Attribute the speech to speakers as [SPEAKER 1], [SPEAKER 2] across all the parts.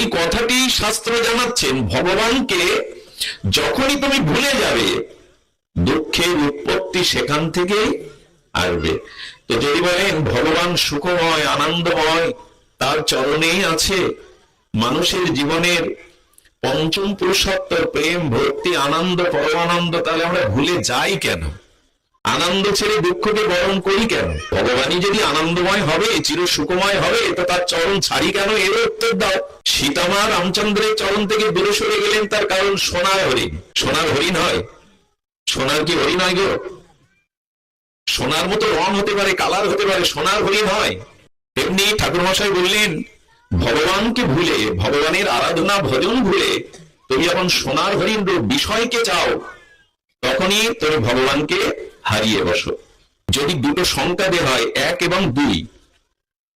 [SPEAKER 1] এই কথাটি শাস্ত্র জানাচ্ছেন, ভগবানকে যখনই তুমি ভুলে যাবে দুঃখের উৎপত্তি সেখান থেকেই আসবে। তো যদি বলেন ভগবান সুখময় আনন্দময়, তার চরণেই আছে মানুষের জীবনের পঞ্চম পুরুষত্ব, প্রেম, ভক্তি, আনন্দ, পরমানন্দ, তাহলে আমরা ভুলে যাই কেন? আনন্দ ছেড়ে দুঃখকে বরণ করি কেন? ভগবানই যদি আনন্দময় হবে, চির সুখময় হবে, তো তার চরণ ছাড়ি কেন? এর উত্তর দাও। সীতামা রামচন্দ্রের চরণ থেকে দূরে সরে গেলেন, তার কারণ সোনার হরিণ। সোনার হরিণ হয়? সোনার কি হরিণ হয় গো? সোনার মতো রং হতে পারে, কালার হতে পারে, সোনার হরিণ হয়? তেমনি ঠাকুর মশাই বললেন, ভগবানকে ভুলে, ভগবানের আরাধনা ভজন ভুলে তুমি যখন সোনার হরিণ বিষয়কে চাও, তখনই তুমি ভগবানকে হারিয়ে বসো। যদি দুটো সংখ্যা দেওয়া হয় 1 এবং 2,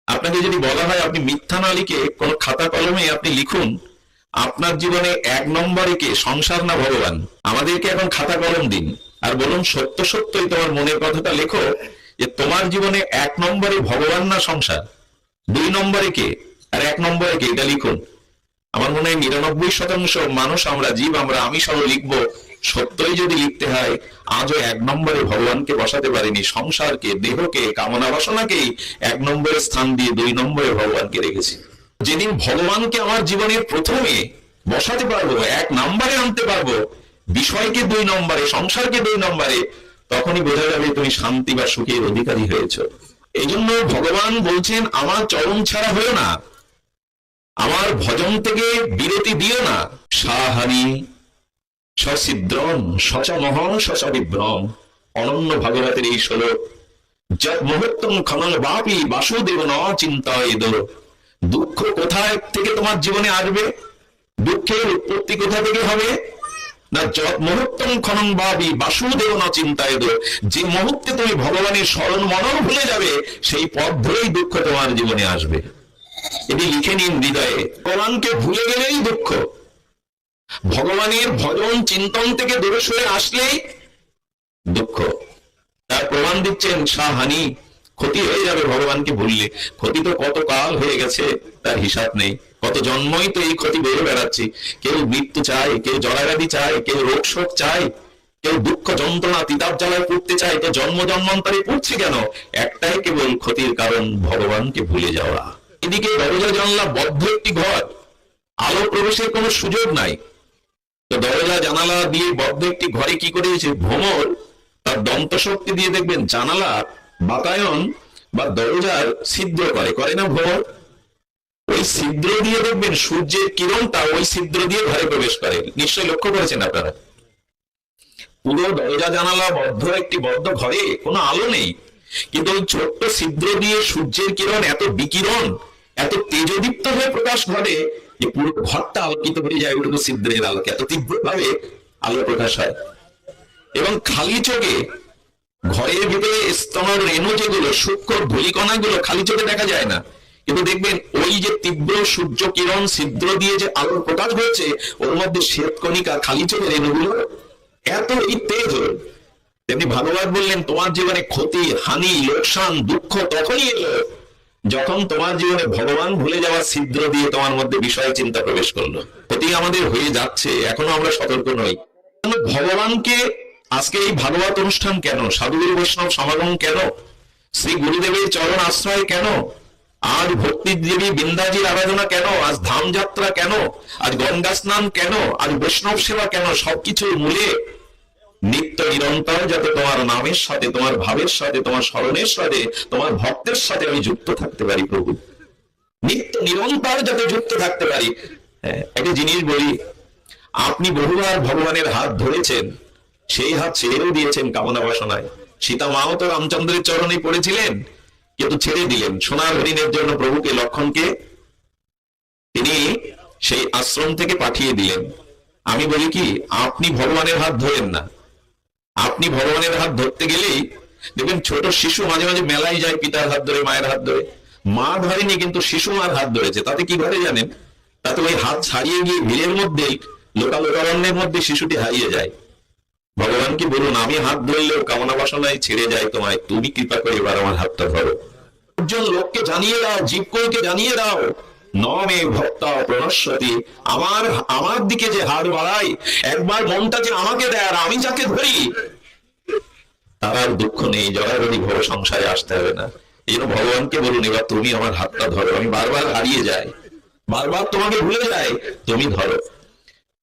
[SPEAKER 1] আপনাকে যদি বলা হয় আপনি মিথ্যা না লিখে কোন খাতা কলমে আপনি লিখুন আপনার জীবনে 1 নম্বরে কে, সংসার না ভগবান? আমাদেরকে এখন খাতা কলম দিন আর বলুন সত্য সত্যই তোমার মনের কথাটা লেখো, যে তোমার জীবনে 1 নম্বরে ভগবান না সংসার, 2 নম্বরে কে আর 1 নম্বরে কে, এটা লিখুন। আমার মনে হয় 99% মানুষ, আমরা জীব, আমি সহ লিখবো সত্যই যদি লিখতে হয় আজও 1 নম্বরে ভগবানকে বসাতে পারিনি, সংসারকে, দেহকে, কামনা বাসনাকেই 1 নম্বরে স্থান দিয়ে 2 নম্বরে ভগবানকে রেখেছি। যেদিন ভগবানকে আমার জীবনের প্রথমে বসাতে পারবো, 1 নম্বরে আনতে পারবো, বিষয়কে 2 নম্বরে, সংসারকে 2 নম্বরে, তখনই বোঝা যাবে তুমি শান্তি বা সুখের অধিকারী হয়েছ। এই জন্য ভগবান বলছেন, আমার চরণ ছাড়া হলো না, আমার ভজন থেকে বিরতি দিও না। সাহানি সছিদ্রম সচ মহং সচ বিভ্রম, অনন্য ভাগবতের এই শ্লোক। যত মুহূর্তম খনন বাপি বাসুদেব ন চিন্তায়েদ। দুঃখ কোথায় থেকে তোমার জীবনে আসবে? দুঃখের উৎপত্তি কোথা থেকে হবে না? যত মুহূর্তম খনন বাপি বাসুদেব ন চিন্তায়েদ। যে মুহূর্তে তুমি ভগবানের স্মরণ মনন ভুলে যাবে, সেই পথ ধরেই দুঃখ তোমার জীবনে আসবে। এটি লিখে নিন হৃদয়ে। ভগবানকে ভুলে গেলেই দুঃখ, ভগবানের ভজন চিন্তন থেকে দূরে সরে আসলেই দুঃখ। তার প্রমাণ দিচ্ছেন সাহানি, ক্ষতি হয়ে যাবে ভগবানকে ভুললে। ক্ষতি তো কত কাল হয়ে গেছে তার হিসাব নেই, কত জন্মই তো এই ক্ষতি বেড়ে বেড়াচ্ছি। কেউ মৃত্যু চায়, কেউ জরাব্যাধি চায়, কেউ রোগ শোক চায়, কেউ দুঃখ যন্ত্রণা তিতাব জ্বালায় পড়তে চায়। তো জন্ম জন্মান্তরে পড়ছে কেন? একটাই কেবল ক্ষতির কারণ, ভগবানকে ভুলে যাওয়া। এদিকে দরজা জানলা বদ্ধ একটি ঘর, আলো প্রবেশের কোনো সুযোগ নাই। তো দরজা জানালা দিয়ে বদ্ধ একটি ঘরে কি করেছে ভ্রমর, তার দন্ত শক্তি দিয়ে দেখবেন জানালা বাতায়ন বা দরজার ছিদ্র করে না ভ্রমর? ওই ছিদ্র দিয়ে দেখবেন সূর্যের কিরণটা ওই ছিদ্র দিয়ে ঘরে প্রবেশ করে। নিশ্চয়ই লক্ষ্য করেছেন আপনারা। পুরো দরজা জানালা বদ্ধ একটি বদ্ধ ঘরে কোনো আলো নেই, কিন্তু ওই ছোট্ট ছিদ্র দিয়ে সূর্যের কিরণ এত বিকিরণ, এত তেজদীপ্ত হয়ে প্রকাশ ঘটে যে পুরো ঘরটা আলোকিত হয়ে যায় ওটুকু ছিদ্রের আলোকে। এত তীব্র ভাবে আলো প্রকাশ হয়। এবং খালি চোখে ঘরের ভিতরে স্তনের রেণু যেগুলো, সূক্ষ্ম ধূলিকণাগুলো খালি চোখে দেখা যায় না, কিন্তু দেখবেন ওই যে তীব্র সূর্য কিরণ ছিদ্র দিয়ে যে আলোর প্রকাশ হচ্ছে, ওর মধ্যে শ্বেতকণিকা খালি চোখের রেণুগুলো এত তেজ। তেমনি ভাগবত বললেন, তোমার জীবনে ক্ষতি, হানি, লোকসান, দুঃখ তখনই এলো যখন তোমার জীবনে ভগবান ভুলে যাওয়া ছিদ্র দিয়ে তোমার মধ্যে বিষয় চিন্তা প্রবেশ করলো। ক্ষতি আমাদের হয়ে যাচ্ছে, এখনো আমরা সতর্ক নই। ভগবানকে আজকে এই ভাগবত অনুষ্ঠান কেন, সাধুগুরু বৈষ্ণব সমাগম কেন, শ্রী গুরুদেবের চরণ আশ্রয় কেন, আজ ভক্তি দেবী বৃন্দাজির আরাধনা কেন, আজ ধাম যাত্রা কেন, আজ গঙ্গা স্নান কেন, আজ বৈষ্ণব সেবা কেন? সবকিছুর মূলে নিত্য নিরন্তর যাতে তোমার নামের সাথে, তোমার ভাবের সাথে, তোমার স্মরণের সাথে, তোমার ভক্তের সাথে আমি যুক্ত থাকতে পারি প্রভু, নিত্য নিরন্তর যাতে যুক্ত থাকতে পারি। একটা জিনিস বলি, আপনি বহুবার ভগবানের হাত ধরেছেন, সেই হাত ছেড়েও দিয়েছেন কামনা বাসনায়। সীতা মাও তো রামচন্দ্রের চরণে পড়েছিলেন, কিন্তু ছেড়ে দিলেন সোনার হরিণের জন্য। প্রভুকে, লক্ষণকে তিনি সেই আশ্রম থেকে পাঠিয়ে দিলেন। আমি বলি কি, আপনি ভগবানের হাত ধরেন না। আপনি ভগবানের হাত ধরতে গেলেই দেখবেন ছোট শিশু মাঝে মাঝে মেলায় যায় পিতার হাত ধরে, মায়ের হাত ধরে। মা ধরেনি, কিন্তু শিশু মার হাত ধরেছে। তাতে কি ঘটে জানেন? তাতে ওই হাত ছাড়িয়ে গিয়ে ভিড়ের মধ্যে, লোকারণ্যের মধ্যে শিশুটি হারিয়ে যায়। ভগবানকে বলুন, আমি হাত ধরলেও কামনা বাসনায় ছেড়ে যায় তোমায়, তুমি কৃপা করে এবার আমার হাতটা ধরো। একজন লোককে জানিয়ে দাও, জীবককে জানিয়ে দাও, নমে ভক্ত প্রণশ্বতী, আমার দিকে যে হাত বাড়ায়, একবার মনটা যে আমাকে দেয় আর আমি যাকে ধরি, তার আর দুঃখ নেই, জগাগরি ভব সংসারে আসতে হবে না। এই জন্য ভগবানকে বলুন, এবার তুমি আমার হাতটা ধরো, আমি বারবার হারিয়ে যাই, বারবার তোমাকে ভুলে যাই, তুমি ধরো।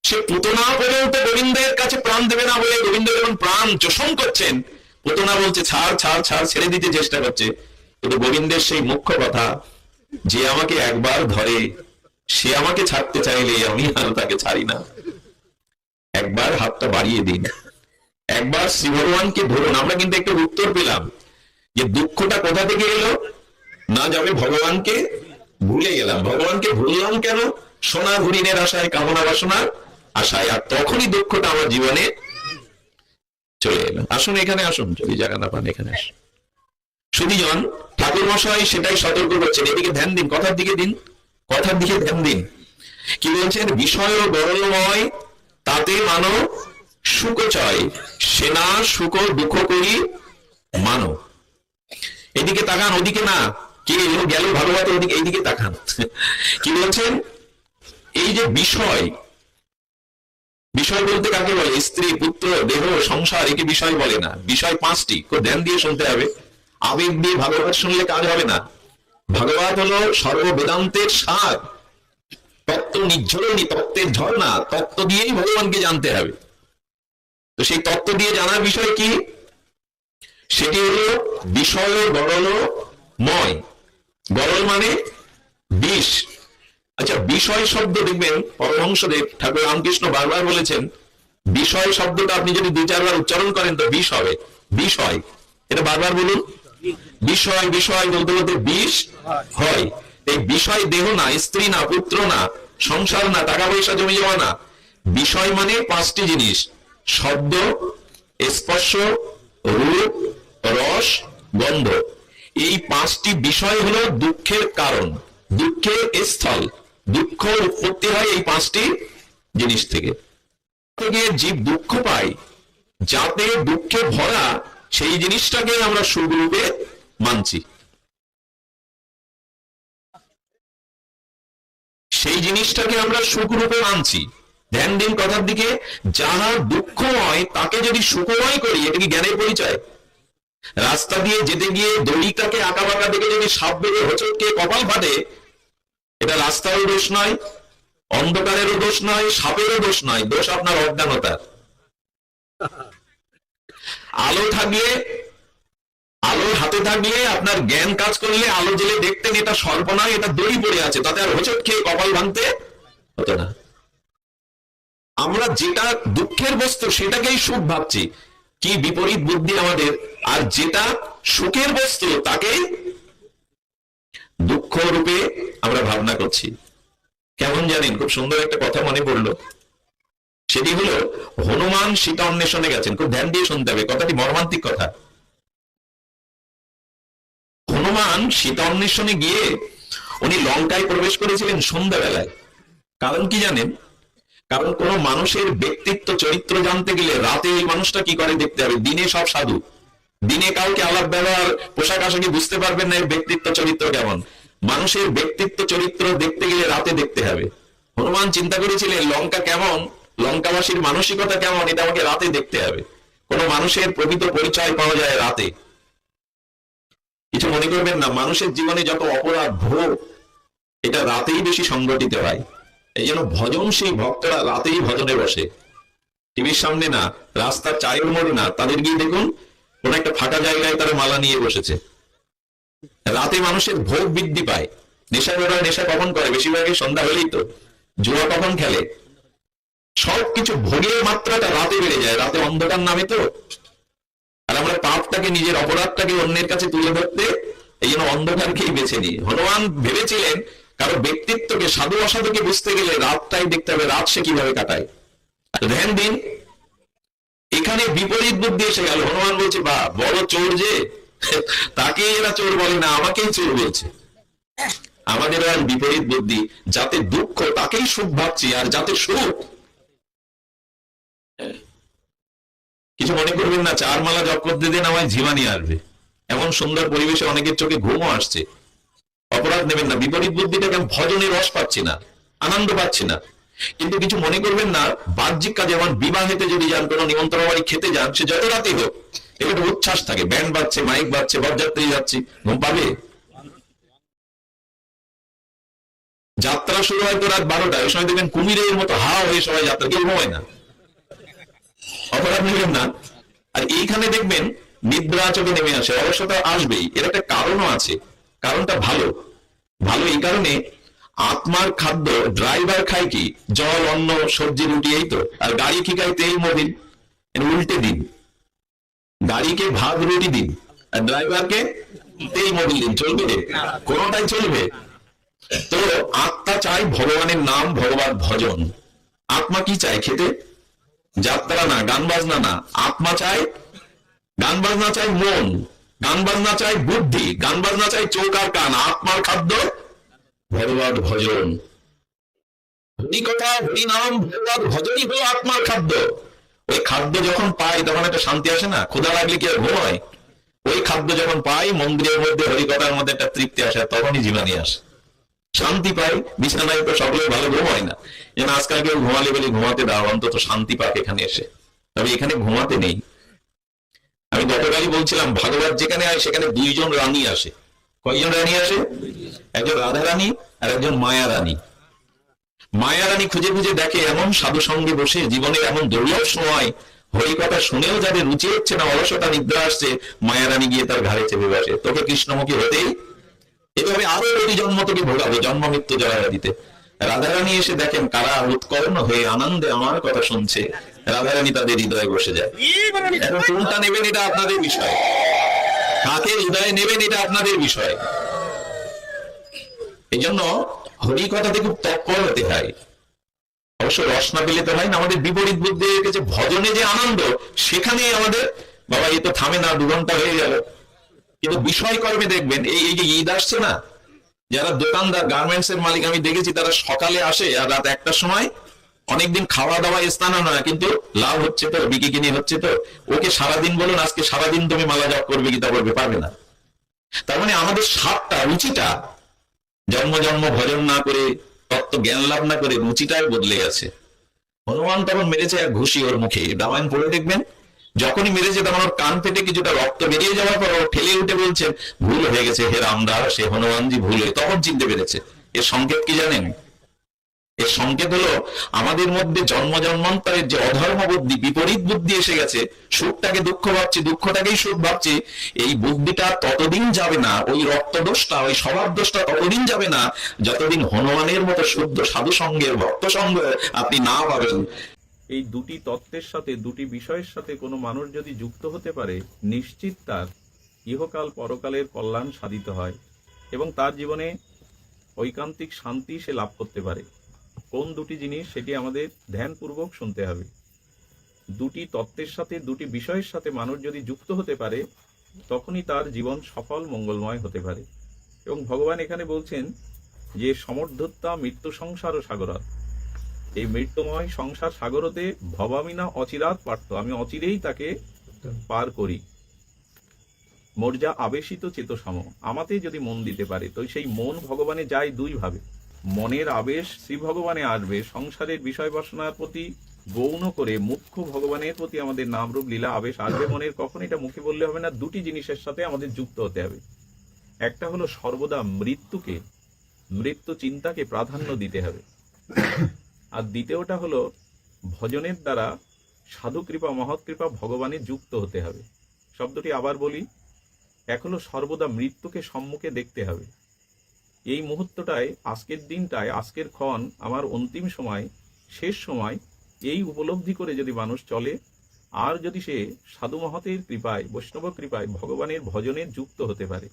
[SPEAKER 1] সে পুতনা পর্যন্ত গোবিন্দের কাছে প্রাণ দেবে না বলে গোবিন্দ যখন প্রাণ চোষণ করছেন, পুতনা বলছে ছাড় ছাড় ছাড়, ছেড়ে দিতে চেষ্টা করছে। কিন্তু গোবিন্দের সেই মুখ্য কথা, যে আমাকে একবার ধরে সে আমাকে ছাড়তে চাইলে আমি আর তাকে ছাড়ি না। একবার হাতটা বাড়িয়ে দিন, একবার শ্রী ভগবানকে ধরুন। আমরা কিন্তু একটু উত্তর পেলাম যে দুঃখটা কোথা থেকে এলো, না যাবে ভগবানকে ভুলে গেলাম। ভগবানকে ভুললাম কেন? সোনা হরিণের আশায়, কামনা বাসনার আশায়, আর তখনই দুঃখটা আমার জীবনে চলে এলো। আসুন এখানে আসুন, যদি জায়গা না পান এখানে আসুন। সুধীজন, ঠাকুর মশাই সেটাই সতর্ক করছেন, এদিকে ধ্যান দিন, কথার দিকে দিন, কথার দিকে ধ্যান দিন। কি বলছেন? বিষয় বরণময় তাতে মানো সুখচয়, সেনা সুখ দুঃখ করি মানো। এদিকে তাকান, ওদিকে না। কে গেল ভাগবত? ওদিকে, এইদিকে তাকান। কি বলছেন? এই যে বিষয়, বিষয় বলতে কাকে বলে? স্ত্রী, পুত্র, দেহ, সংসার, একে বিষয় বলে না। বিষয় পাঁচটি, খুব ধ্যান দিয়ে শুনতে হবে। আবেগ দিয়ে ভাগবত শুনলে কাজ হবে না। ভাগবত হলো সর্ববেদান্তের সার, তত্ত্ব নির্ঝরণী, তত্ত্বের ঝর্ণা। তত্ত্ব দিয়েই ভগবানকে জানতে হবে। তো সেই তত্ত্ব দিয়ে জানার বিষয় কি? সেটি হলো বিষয় গরলময়। গরল মানে বিষ। আচ্ছা, বিষয় শব্দ দেখবেন পরমহংসদেব ঠাকুর রামকৃষ্ণ বারবার বলেছেন, বিষয় শব্দটা আপনি যদি 2-4 বার উচ্চারণ করেন তো বিষ হবে। বিষয়, এটা বারবার বলুন। বিষয় বিষয় বলতে বলতে বিষ হয়। এই বিষয় দেহ না, স্ত্রী না, পুত্র না, সংসার না, টাকা পয়সা জমি জমা না। বিষয় মানে পাঁচটি জিনিস: শব্দ, স্পর্শ, রূপ, রস, গন্ধ। এই পাঁচটি বিষয় হলো দুঃখের কারণ, দুঃখের স্থল। দুঃখ উৎপত্তি হয় এই পাঁচটি জিনিস থেকে। জীব দুঃখ পায়, যাতে দুঃখে ভরা সেই জিনিসটাকে আমরা সুখরূপে মানছি। সেই জিনিসটাকে আমরা সুখরূপে মানছি। ধ্যান দিন কথার দিকে। যাহার দুঃখময় তাকে যদি সুখময় করি, এটা কি জ্ঞানের পরিচয়? রাস্তা দিয়ে যেতে গিয়ে দড়িটাকে আঁকা বাঁকা দেখে যদি সাপ বেড়ে হোঁচটকে কপাল ফাটে, এটা রাস্তারও দোষ নয়, অন্ধকারেরও দোষ নয়, সাপেরও দোষ নয়, দোষ আপনার অজ্ঞানতার। আলো থাকলে, আলো হাতে থাকলে, আপনার জ্ঞান কাজ করলে আলো জেলে দেখতেন এটা সর্প নয়, এটা দড়ি পড়ে আছে, তাতে আর হোঁচট খেয়ে কপাল ভাঙতে হতো না। আমরা যেটা দুঃখের বস্তু সেটাকেই সুখ ভাবছি। কি বিপরীত বুদ্ধি আমাদের! আর যেটা সুখের বস্তু তাকেই দুঃখ রূপে আমরা ভাবনা করছি। কেমন জানেন? খুব সুন্দর একটা কথা মনে পড়লো। সেটি হলো, হনুমান সীতা অন্বেষণে গেছেন। খুব ধ্যান দিয়ে শুনতে হবে, কথাটি মর্মান্তিক কথা। হনুমান সীতা অন্বেষণে গিয়ে উনি লঙ্কায় প্রবেশ করেছিলেন সন্ধ্যাবেলায়। কারণ কি জানেন? কারণ কোন মানুষের ব্যক্তিত্ব চরিত্র জানতে গেলে রাতে এই মানুষটা কি করে দেখতে হবে। দিনে সব সাধু, দিনে কাউকে আলাপ ব্যবহার, পোশাক আশাকে বুঝতে পারবেন না এর ব্যক্তিত্ব চরিত্র কেমন। মানুষের ব্যক্তিত্ব চরিত্র দেখতে গেলে রাতে দেখতে হবে। হনুমান চিন্তা করেছিলেন লঙ্কা কেমন, লঙ্কাবাসীর মানসিকতা কেমন, এটা আমাকে রাতে দেখতে হবে। কোন মানুষের প্রকৃত পরিচয় পাওয়া যায় রাতে। কিছু মনে করবেন না, মানুষের জীবনে যত অপরাধ, ভোগ, এটা রাতেই বেশি সংগঠিত হয়। এই জন্য ভজন, সেই ভক্তরা রাতেই ভজনে বসে, টিভির সামনে না, রাস্তার চায়ের মোড়ে না। তাদের গিয়ে দেখুন কোন একটা ফাঁকা জায়গায় তারা মালা নিয়ে বসেছে। রাতে মানুষের ভোগ বৃদ্ধি পায়। নেশা বেরোয়, নেশা কখন করে? বেশিরভাগই সন্ধ্যা হলেই তো। জুয়া কখন খেলে? সবকিছু ভোগের মাত্রাটা রাতে বেড়ে যায়, রাতে অন্ধকার নামে তো। আর আমরা পাপটাকে, নিজের অপরাধটাকে অন্যের কাছে তুলে ধরতে এই জন্য অন্ধকারকেই বেছে নিই। হনুমান ভেবেছিলেন কারো ব্যক্তিত্বকে, সাধু অসাধুকে বুঝতে গেলে রাতটাই দেখতে হবে, রাত সে কিভাবে কাটায়। ধ্যান দিন, এখানে বিপরীত বুদ্ধি এসে গেল। হনুমান বলছে, বা বড় চোর যে, তাকে এরা চোর বলে না, আমাকেই চোর বলছে। আমাদের আর বিপরীত বুদ্ধি, যাতে দুঃখ তাকেই সুখ ভাবছি, আর যাতে সুখ। কিছু মনে করবেন না, 4 মালা জপ করতে দেন, আমায় ঝিমানি আসবে। এমন সুন্দর পরিবেশে অনেকের চোখে ঘুমও আসছে। অপরাধ নেবেন না। বিপরীত বুদ্ধিটাকে আমি ভজনের রস পাচ্ছি না, আনন্দ পাচ্ছি না। কিন্তু কিছু মনে করবেন না, বাহ্যিক কাজে যেমন বিবাহেতে যদি যান, কোনো নিমন্ত্রণ বাড়ি খেতে যান, সে যত রাতেই হোক একটু উচ্ছ্বাস থাকে, ব্যান্ড বাজছে, মাইক বাজছে, বরযাত্রী যাচ্ছি, ঘুম পাবে? যাত্রা শুরু হয় তো রাত 12টায়, ওই সময় দেখবেন কুমিরের মতো হা হয়ে সবাই যাত্রা, কেউ ঘুমায় না। অপরাধ নেবেন না। আর এইখানে দেখবেন নিদ্রা চোখে নেমে আসে, অলসতা আসবেই। এর একটা কারণও আছে, কারণটা ভালো। ভালো এই কারণে, আত্মার খাদ্য ড্রাইভার খায় কি? জল, অন্ন, সবজি, রুটি, এই তো। আর গাড়ি কি খায়? তেল, মোবিল। উল্টে দিন, গাড়িকে ভাত রুটি দিন, আর ড্রাইভারকে তেল মোবিল দিন, চলবে? কোনটাই চলবে? তো আত্মা চাই ভগবানের নাম, ভগবান ভজন। আত্মা কি চায়? খেতে? যাত্রা না, গান বাজনা না। আত্মা চায়, গান বাজনা চাই মন, গান বাজনা চাই বুদ্ধি, গান বাজনা চাই চোখ আর কান। আত্মার খাদ্য ভগবত ভজন। হরি কথা, হরি নাম, ভগবত ভজনই হলো আত্মার খাদ্য। ওই খাদ্য যখন পাই তখন একটা শান্তি আসে না? ক্ষুধা লাগলে কি আর ঘুমায়? ওই খাদ্য যখন পাই, মন্দিরের মধ্যে হরিকথার মধ্যে একটা তৃপ্তি আসে, তখনই জীবনী আসে, শান্তি পাই। বিছানায় তো সকলে ভালো ঘুমায় না, যেন আজকাল কেউ ঘুমালে বলে ঘুমাতে দাও, অন্তত শান্তি পাক এখানে এসে। তবে এখানে ঘুমাতে নেই। আমি গতকালই বলছিলাম, ভাগবত যেখানে হয় সেখানে দুইজন রানী আসে। কয়জন রানী আসে? একজন রাধা রানী আর একজন মায়া রানী। মায়া রানী খুঁজে খুঁজে দেখে এমন সাধু সঙ্গে বসে, জীবনের এমন দুর্লভ সময় হরিকথা শুনেও যাদের রুচি হচ্ছে না, অলসতা, নিদ্রা আসছে, মায়া রানী গিয়ে তার ঘাড়ে চেপে বসে, তোকে কৃষ্ণমুখী হতেই, এভাবে আরো প্রতি জন্ম তোকে ভোগাবো, জন্ম মৃত্যু জড়াইয়া দিতে। রাধারানী এসে দেখেন কারা উৎকর্ণ হয়ে আনন্দে আমার কথা শুনছে, রাধারানী তাদের হৃদয়ে বসে যায়। এখন কোনটা নেবেন এটা আপনাদের বিষয়, কাকে হৃদয়ে নেবেন এটা আপনাদের বিষয়। এই জন্য হরি কথাতে খুব তৎপর হতে হয়। অবশ্য রস না পেলে তো হয় না। আমাদের বিপরীত বুদ্ধির কাছে ভজনে যে আনন্দ, সেখানে আমাদের বাবা এ তো থামে না, 2 ঘন্টা হয়ে গেল। কিন্তু বিষয় কর্মে দেখবেন, এই যে ঈদ আসছে না, যারা দোকানদার, গার্মেন্টস এর মালিক আমি দেখেছি, তারা সকালে আসে আর রাত 1টার সময়, অনেকদিন খাওয়া দাওয়া স্থান না, কিন্তু লাভ হচ্ছে তো, বিক্রি কিনে হচ্ছে তো। ওকে সারাদিন বলুন, আজকে সারাদিন তুমি মালা জপ করবে, গীতা পড়বে, পারবে না। তার মানে আমাদের স্বাদটা, রুচিটা, জন্ম জন্ম ভজন না করে, তত্ত্ব জ্ঞান লাভ না করে রুচিটাই বদলে গেছে। হনুমান তখন মেরেছে এক ঘুষি ওর মুখে, রামায়ণ পড়ে দেখবেন, যখনই মেরেছে তখন ওর কান ফেটে কিছুটা রক্ত বেরিয়ে যাওয়ার পর ঠেলে উঠে বলছেন, ভুল হয়ে গেছে হে রামদাস, সে হনুমানজি ভুল হয়ে, তখন চিনতে পেরেছে। এর সংকেত কি জানেন? এর সংকেত হলো আমাদের মধ্যে জন্ম জন্মান্তরের যে অধর্ম বুদ্ধি, বিপরীত বুদ্ধি এসে গেছে। সুখটাকে দুঃখ ভাবছি, দুঃখটাকেই সুখ ভাবছি। এই বুদ্ধিটা ততদিন যাবে না, ওই রক্তদোষটা, ওই স্বভাব দোষটা ততদিন যাবে না, যতদিন হনুমানের মতো শুদ্ধ সাধু সঙ্গের, ভক্ত সঙ্গ আপনি না পাবেন।
[SPEAKER 2] এই দুটি তত্ত্বের সাথে, দুটি বিষয়ের সাথে কোনো মানুষ যদি যুক্ত হতে পারে, নিশ্চিত তার ইহকাল পরকালের কল্যাণ সাধিত হয় এবং তার জীবনে ঐকান্তিক শান্তি সে লাভ করতে পারে। কোন দুটি জিনিস, সেটি আমাদের ধ্যানপূর্বক শুনতে হবে। দুটি তত্ত্বের সাথে, দুটি বিষয়ের সাথে মানুষ যদি যুক্ত হতে পারে, তখনই তার জীবন সফল, মঙ্গলময় হতে পারে। এবং ভগবান এখানে বলছেন যে সমর্ধত্যা মৃত্যু সংসার ও সাগরাত, এই মৃত্যুময় সংসার সাগরতে ভবামিনা অচিরাত পার্থ, আমি অচিরেই তাকে পার করি। মর্যা আবেশিত চেতসাম, আমাতে যদি মন দিতে পারে, তো সেই মন ভগবানে যায় দুই ভাবে। মনের আবেশ শ্রী ভগবানে আসবে, সংসারের বিষয় বাসনার প্রতি গৌণ করে মুখ্য ভগবানের প্রতি আমাদের নামরূপ লীলা আবেশ আসবে মনের। কখন? এটা মুখে বললে হবে না, দুটি জিনিসের সাথে আমাদের যুক্ত হতে হবে। একটা হলো সর্বদা মৃত্যু চিন্তাকে প্রাধান্য দিতে হবে, আর দ্বিতীয়টা হলো ভজনের দ্বারা সাধু কৃপা, মহৎ কৃপা, ভগবানের যুক্ত হতে হবে। শব্দটি আবার বলি, এক হলো সর্বদা মৃত্যুকে সম্মুখে দেখতে হবে। এই মুহূর্তটায়, আজকের দিনটায়, আজকের ক্ষণ আমার অন্তিম সময়, শেষ সময়, এই উপলব্ধি করে যদি মানুষ চলে, আর যদি সে সাধু মহতের কৃপায়, বৈষ্ণব কৃপায় ভগবানের ভজনে যুক্ত হতে পারে,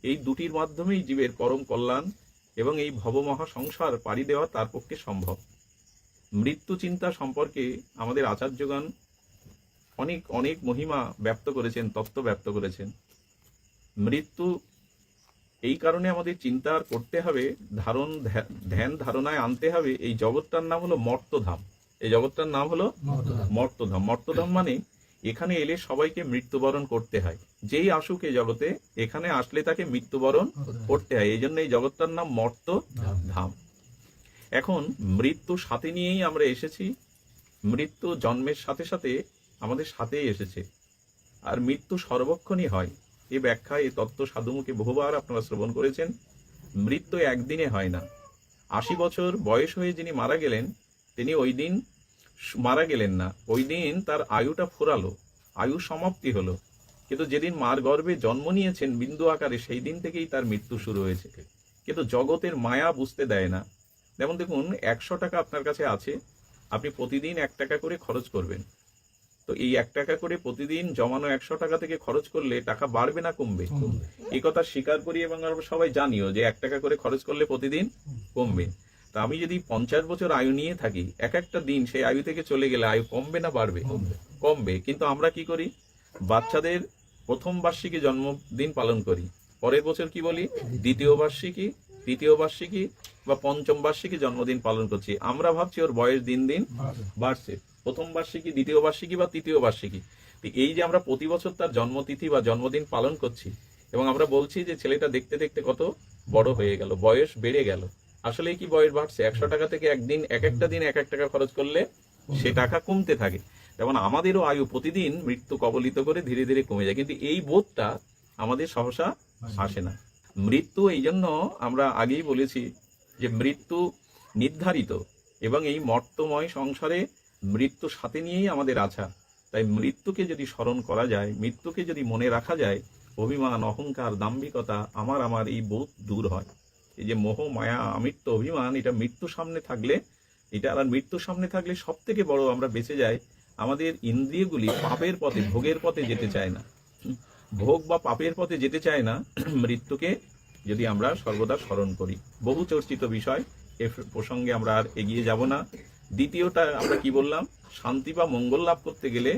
[SPEAKER 2] এই দুটির মাধ্যমেই জীবের পরম কল্যাণ এবং এই ভবমহা সংসার পাড়ি দেওয়া তার পক্ষে সম্ভব। মৃত্যু চিন্তা সম্পর্কে আমাদের আচার্যগণ অনেক অনেক মহিমা ব্যক্ত করেছেন, তত্ত্ব ব্যক্ত করেছেন। মৃত্যু এই কারণে আমাদের চিন্তা করতে হবে, ধ্যান ধারণায় আনতে হবে। এই জগৎটার নাম হলো মর্তধাম। এই জগৎটার নাম হলো মর্তধাম। মর্তধাম মানে এখানে এলে সবাইকে মৃত্যুবরণ করতে হয়। যেই আসুক এই জগতে, এখানে আসলে তাকে মৃত্যুবরণ করতে হয়। এই জন্য এই জগৎটার নাম মর্ত ধাম। এখন মৃত্যু সাথে নিয়েই আমরা এসেছি, মৃত্যু জন্মের সাথে সাথে আমাদের সাথেই এসেছে, আর মৃত্যু সর্বক্ষণই হয়। এই ব্যাখ্যা, এই তত্ত্ব সাধুমুখে বহুবার আপনারা শ্রবণ করেছেন। মৃত্যু একদিনে হয় না। 80 বছর বয়স হয়ে যিনি মারা গেলেন, তিনি ওই দিন মারা গেলেন না, ওই দিন তার আয়ুটা ফুরালো, আয়ু সমাপ্তি হলো। কিন্তু যেদিন মার গর্ভে জন্ম নিয়েছেন বিন্দু আকারে, সেই দিন থেকেই তার মৃত্যু শুরু হয়েছে। কিন্তু জগতের মায়া বুঝতে দেয় না। যেমন দেখুন, 100 টাকা আপনার কাছে আছে, আপনি প্রতিদিন 1 টাকা করে খরচ করবেন। তো এই 1 টাকা করে প্রতিদিন জমানো 100 টাকা থেকে খরচ করলে টাকা বাড়বে না কমবে? এই কথা স্বীকার করি এবং আমরা সবাই জানিও যে 1 টাকা করে খরচ করলে প্রতিদিন কমবে। তা আমি যদি 50 বছর আয়ু নিয়ে থাকি, এক একটা দিন সেই আয়ু থেকে চলে গেলে আয়ু কমবে না বাড়বে? কমবে। কিন্তু আমরা কি করি? বাচ্চাদের প্রথম বার্ষিকী জন্মদিন পালন করি, পরের বছর কি বলি? দ্বিতীয় বার্ষিকী, তৃতীয় বার্ষিকী বা পঞ্চম বার্ষিকী জন্মদিন পালন করছি। আমরা ভাবছি ওর বয়স দিন দিন বাড়ছে, প্রথম বার্ষিকী, দ্বিতীয় বার্ষিকী বা তৃতীয় বার্ষিকী। এই যে আমরা প্রতি বছর তার জন্মতিথি বা জন্মদিন পালন করছি এবং আমরা বলছি যে ছেলেটা দেখতে দেখতে কত বড় হয়ে গেল, বয়স বেড়ে গেল। আসলে কি বয়স বাড়ছে? 100 টাকা থেকে একদিন এক একটা দিন 1 টাকা খরচ করলে সে টাকা কমতে থাকে। যেমন আমাদেরও আয়ু প্রতিদিন মৃত্যু কবলিত করে ধীরে ধীরে কমে যায়, কিন্তু এই বোধটা আমাদের সহসা আসে না। মৃত্যু, এই জন্য আমরা আগেই বলেছি যে মৃত্যু নির্ধারিত, এবং এই মর্তময় সংসারে মৃত্যু সাথে নিয়েই আমাদের আছা। তাই মৃত্যুকে যদি স্মরণ করা যায়, মৃত্যুকে যদি মনে রাখা যায়, অভিমান, অহংকার, দাম্ভিকতা, আমার এই বোধ দূর হয়। এই যে মোহ, মায়া, আমিত্ব, অভিমান, এটা মৃত্যু সামনে থাকলে, এটা আর মৃত্যুর সামনে থাকলে সব থেকে বড় আমরা বেঁচে যাই। আমাদের ইন্দ্রিয়গুলি পাপের পথে, ভোগের পথে যেতে চায় না, ভোগ বা পাপের পথে যেতে চায় না। মৃত্যুকে যদি আমরা সর্বদা স্মরণ করি, বহু চর্চিত বিষয়, এ প্রসঙ্গে আমরা আর এগিয়ে যাব না। দ্বিতীয়টা আমরা কি বললাম? শান্তি বা মঙ্গল লাভ করতে গেলে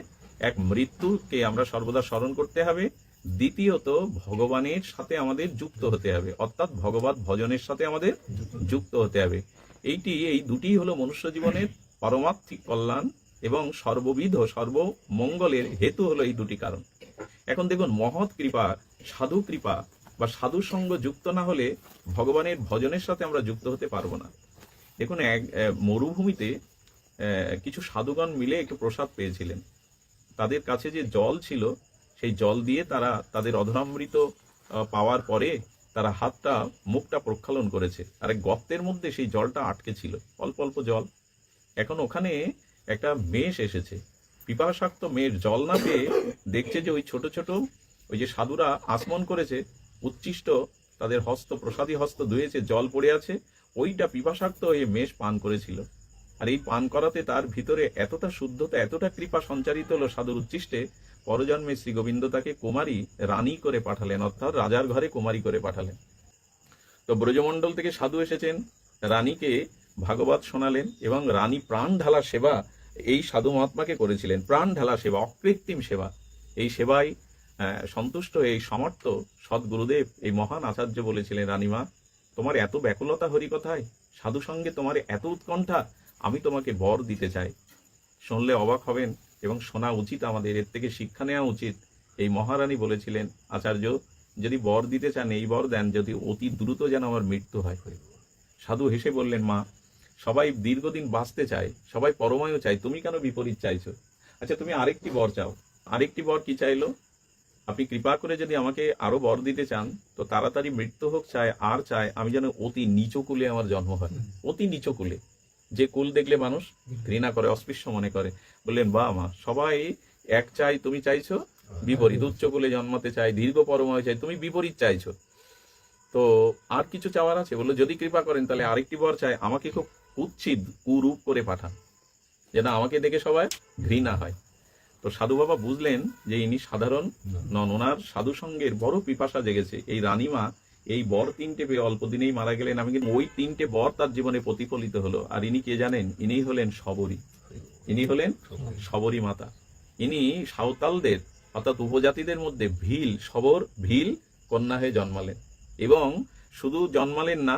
[SPEAKER 2] এক মৃত্যুকে আমরা সর্বদা স্মরণ করতে হবে। দ্বিতীয়ত ভগবানের সাথে আমাদের যুক্ত হতে হবে, অর্থাৎ ভগবত ভজনের সাথে আমাদের যুক্ত হতে হবে। এই দুটি হলো মনুষ্য জীবনের পারমার্থিক কল্যাণ এবং সর্ববিধ সর্বমঙ্গলের হেতু হলো এই দুটি কারণ। এখন দেখুন, মহৎ কৃপা, সাধু কৃপা বা সাধু সঙ্গ যুক্ত না হলে ভগবানের ভজনের সাথে আমরা যুক্ত হতে পারবো না। দেখুন, এক মরুভূমিতে কিছু সাধুগণ মিলে একটু প্রসাদ পেয়েছিলেন। তাদের কাছে যে জল ছিল, সেই জল দিয়ে তারা তাদের অধরামৃত পাওয়ার পরে তারা মুখটা প্রক্ষালন করেছে, আর এক গর্তের মধ্যে সেই জলটা আটকে ছিল, অল্প অল্প জল। এখন ওখানে একটা মেষ এসেছে, পিপাসাক্ত মেষ জল না পেয়ে দেখছে যে ওই ছোট ছোট ওই যে সাধুরা আচমন করেছে, উচ্ছিষ্ট তাদের হস্ত, প্রসাদী হস্ত ধুয়েছে, জল পড়ে আছে, ওইটা পিপাসাক্ত হয়ে মেষ পান করেছিল। আর এই পান করাতে তার ভিতরে এতটা শুদ্ধতা, এতটা কৃপা সঞ্চারিত হলো সাধুর উচ্ছিষ্টে, পরজন্মে শ্রী গোবিন্দ তাকে কুমারী রানী করে পাঠালেন, অর্থাৎ রাজার ঘরে কুমারী করে পাঠালেন। তো ব্রজমণ্ডল থেকে সাধু এসেছেন, রানীকে ভাগবত শোনালেন এবং রানী প্রাণ ঢালা সেবা এই সাধু মহাত্মাকে করেছিলেন। প্রাণ ঢালা সেবা, অকৃত্রিম সেবা। এই সেবায় সন্তুষ্ট হয়ে এই সমর্থ সদ্গুরুদেব, এই মহান আচার্য বলেছিলেন, রানীমা, তোমার এত ব্যাকুলতা হরিকথায়, সাধু সঙ্গে তোমার এত উৎকণ্ঠা, আমি তোমাকে বর দিতে চাই। শুনলে অবাক হবেন এবং শোনা উচিত আমাদের, এর থেকে শিক্ষা নেওয়া উচিত। এই মহারানী বলেছিলেন, আচার্য, যদি বর দিতে চান এই বর দেন, যদি অতি দ্রুত যেন আমার মৃত্যু হয়। সাধু হেসে বললেন, মা, সবাই দীর্ঘদিন বাঁচতে চায়, সবাই পরমায়ু চায়, তুমি কেন বিপরীত চাইছো? আচ্ছা, তুমি আরেকটি বর চাও। আরেকটি বর কি চাইলো? আপনি কৃপা করে যদি আমাকে আরো বর দিতে চান, তো তাড়াতাড়ি মৃত্যু হোক, চায় আর চায় আমি যেন অতি নিচ কুলে আমার জন্ম হয়। অতি নিচ কুলে, যে কুল দেখলে মানুষ ঘৃণা করে, অস্পৃশ্য মনে করে। বললেন, বা মা, সবাই এক চাই, তুমি চাইছো বিপরীত। উচ্চ কুলে জন্মাতে চাই, দীর্ঘ পরমায়ু চাই, তুমি বিপরীত চাইছো। তো আর কিছু চাওয়ার আছে? বললো, যদি কৃপা করেন তাহলে আরেকটি বর চাই, আমাকে খুব কুৎসিত কুরূপ করে পাঠান, যেন আমাকে দেখে সবাই ঘৃণা হয়। তো সাধু বাবা বুঝলেন যে ইনি সাধারণ নন, ওনার সাধু সঙ্গের বড় পিপাসা জেগেছে। এই রানীমা এই বর 3টে পেয়ে অল্প দিনেই মারা গেলেন। আমি কিন্তু ওই 3টে বর তার জীবনে প্রতিফলিত হলো। আর ইনি কে জানেন? ইনি হলেন শবরী। ইনি হলেন শবরী মাতা। ইনি সাঁওতালদের অর্থাৎ উপজাতিদের মধ্যে ভিল কন্যা হয়ে জন্মালেন। এবং শুধু জন্মালেন না,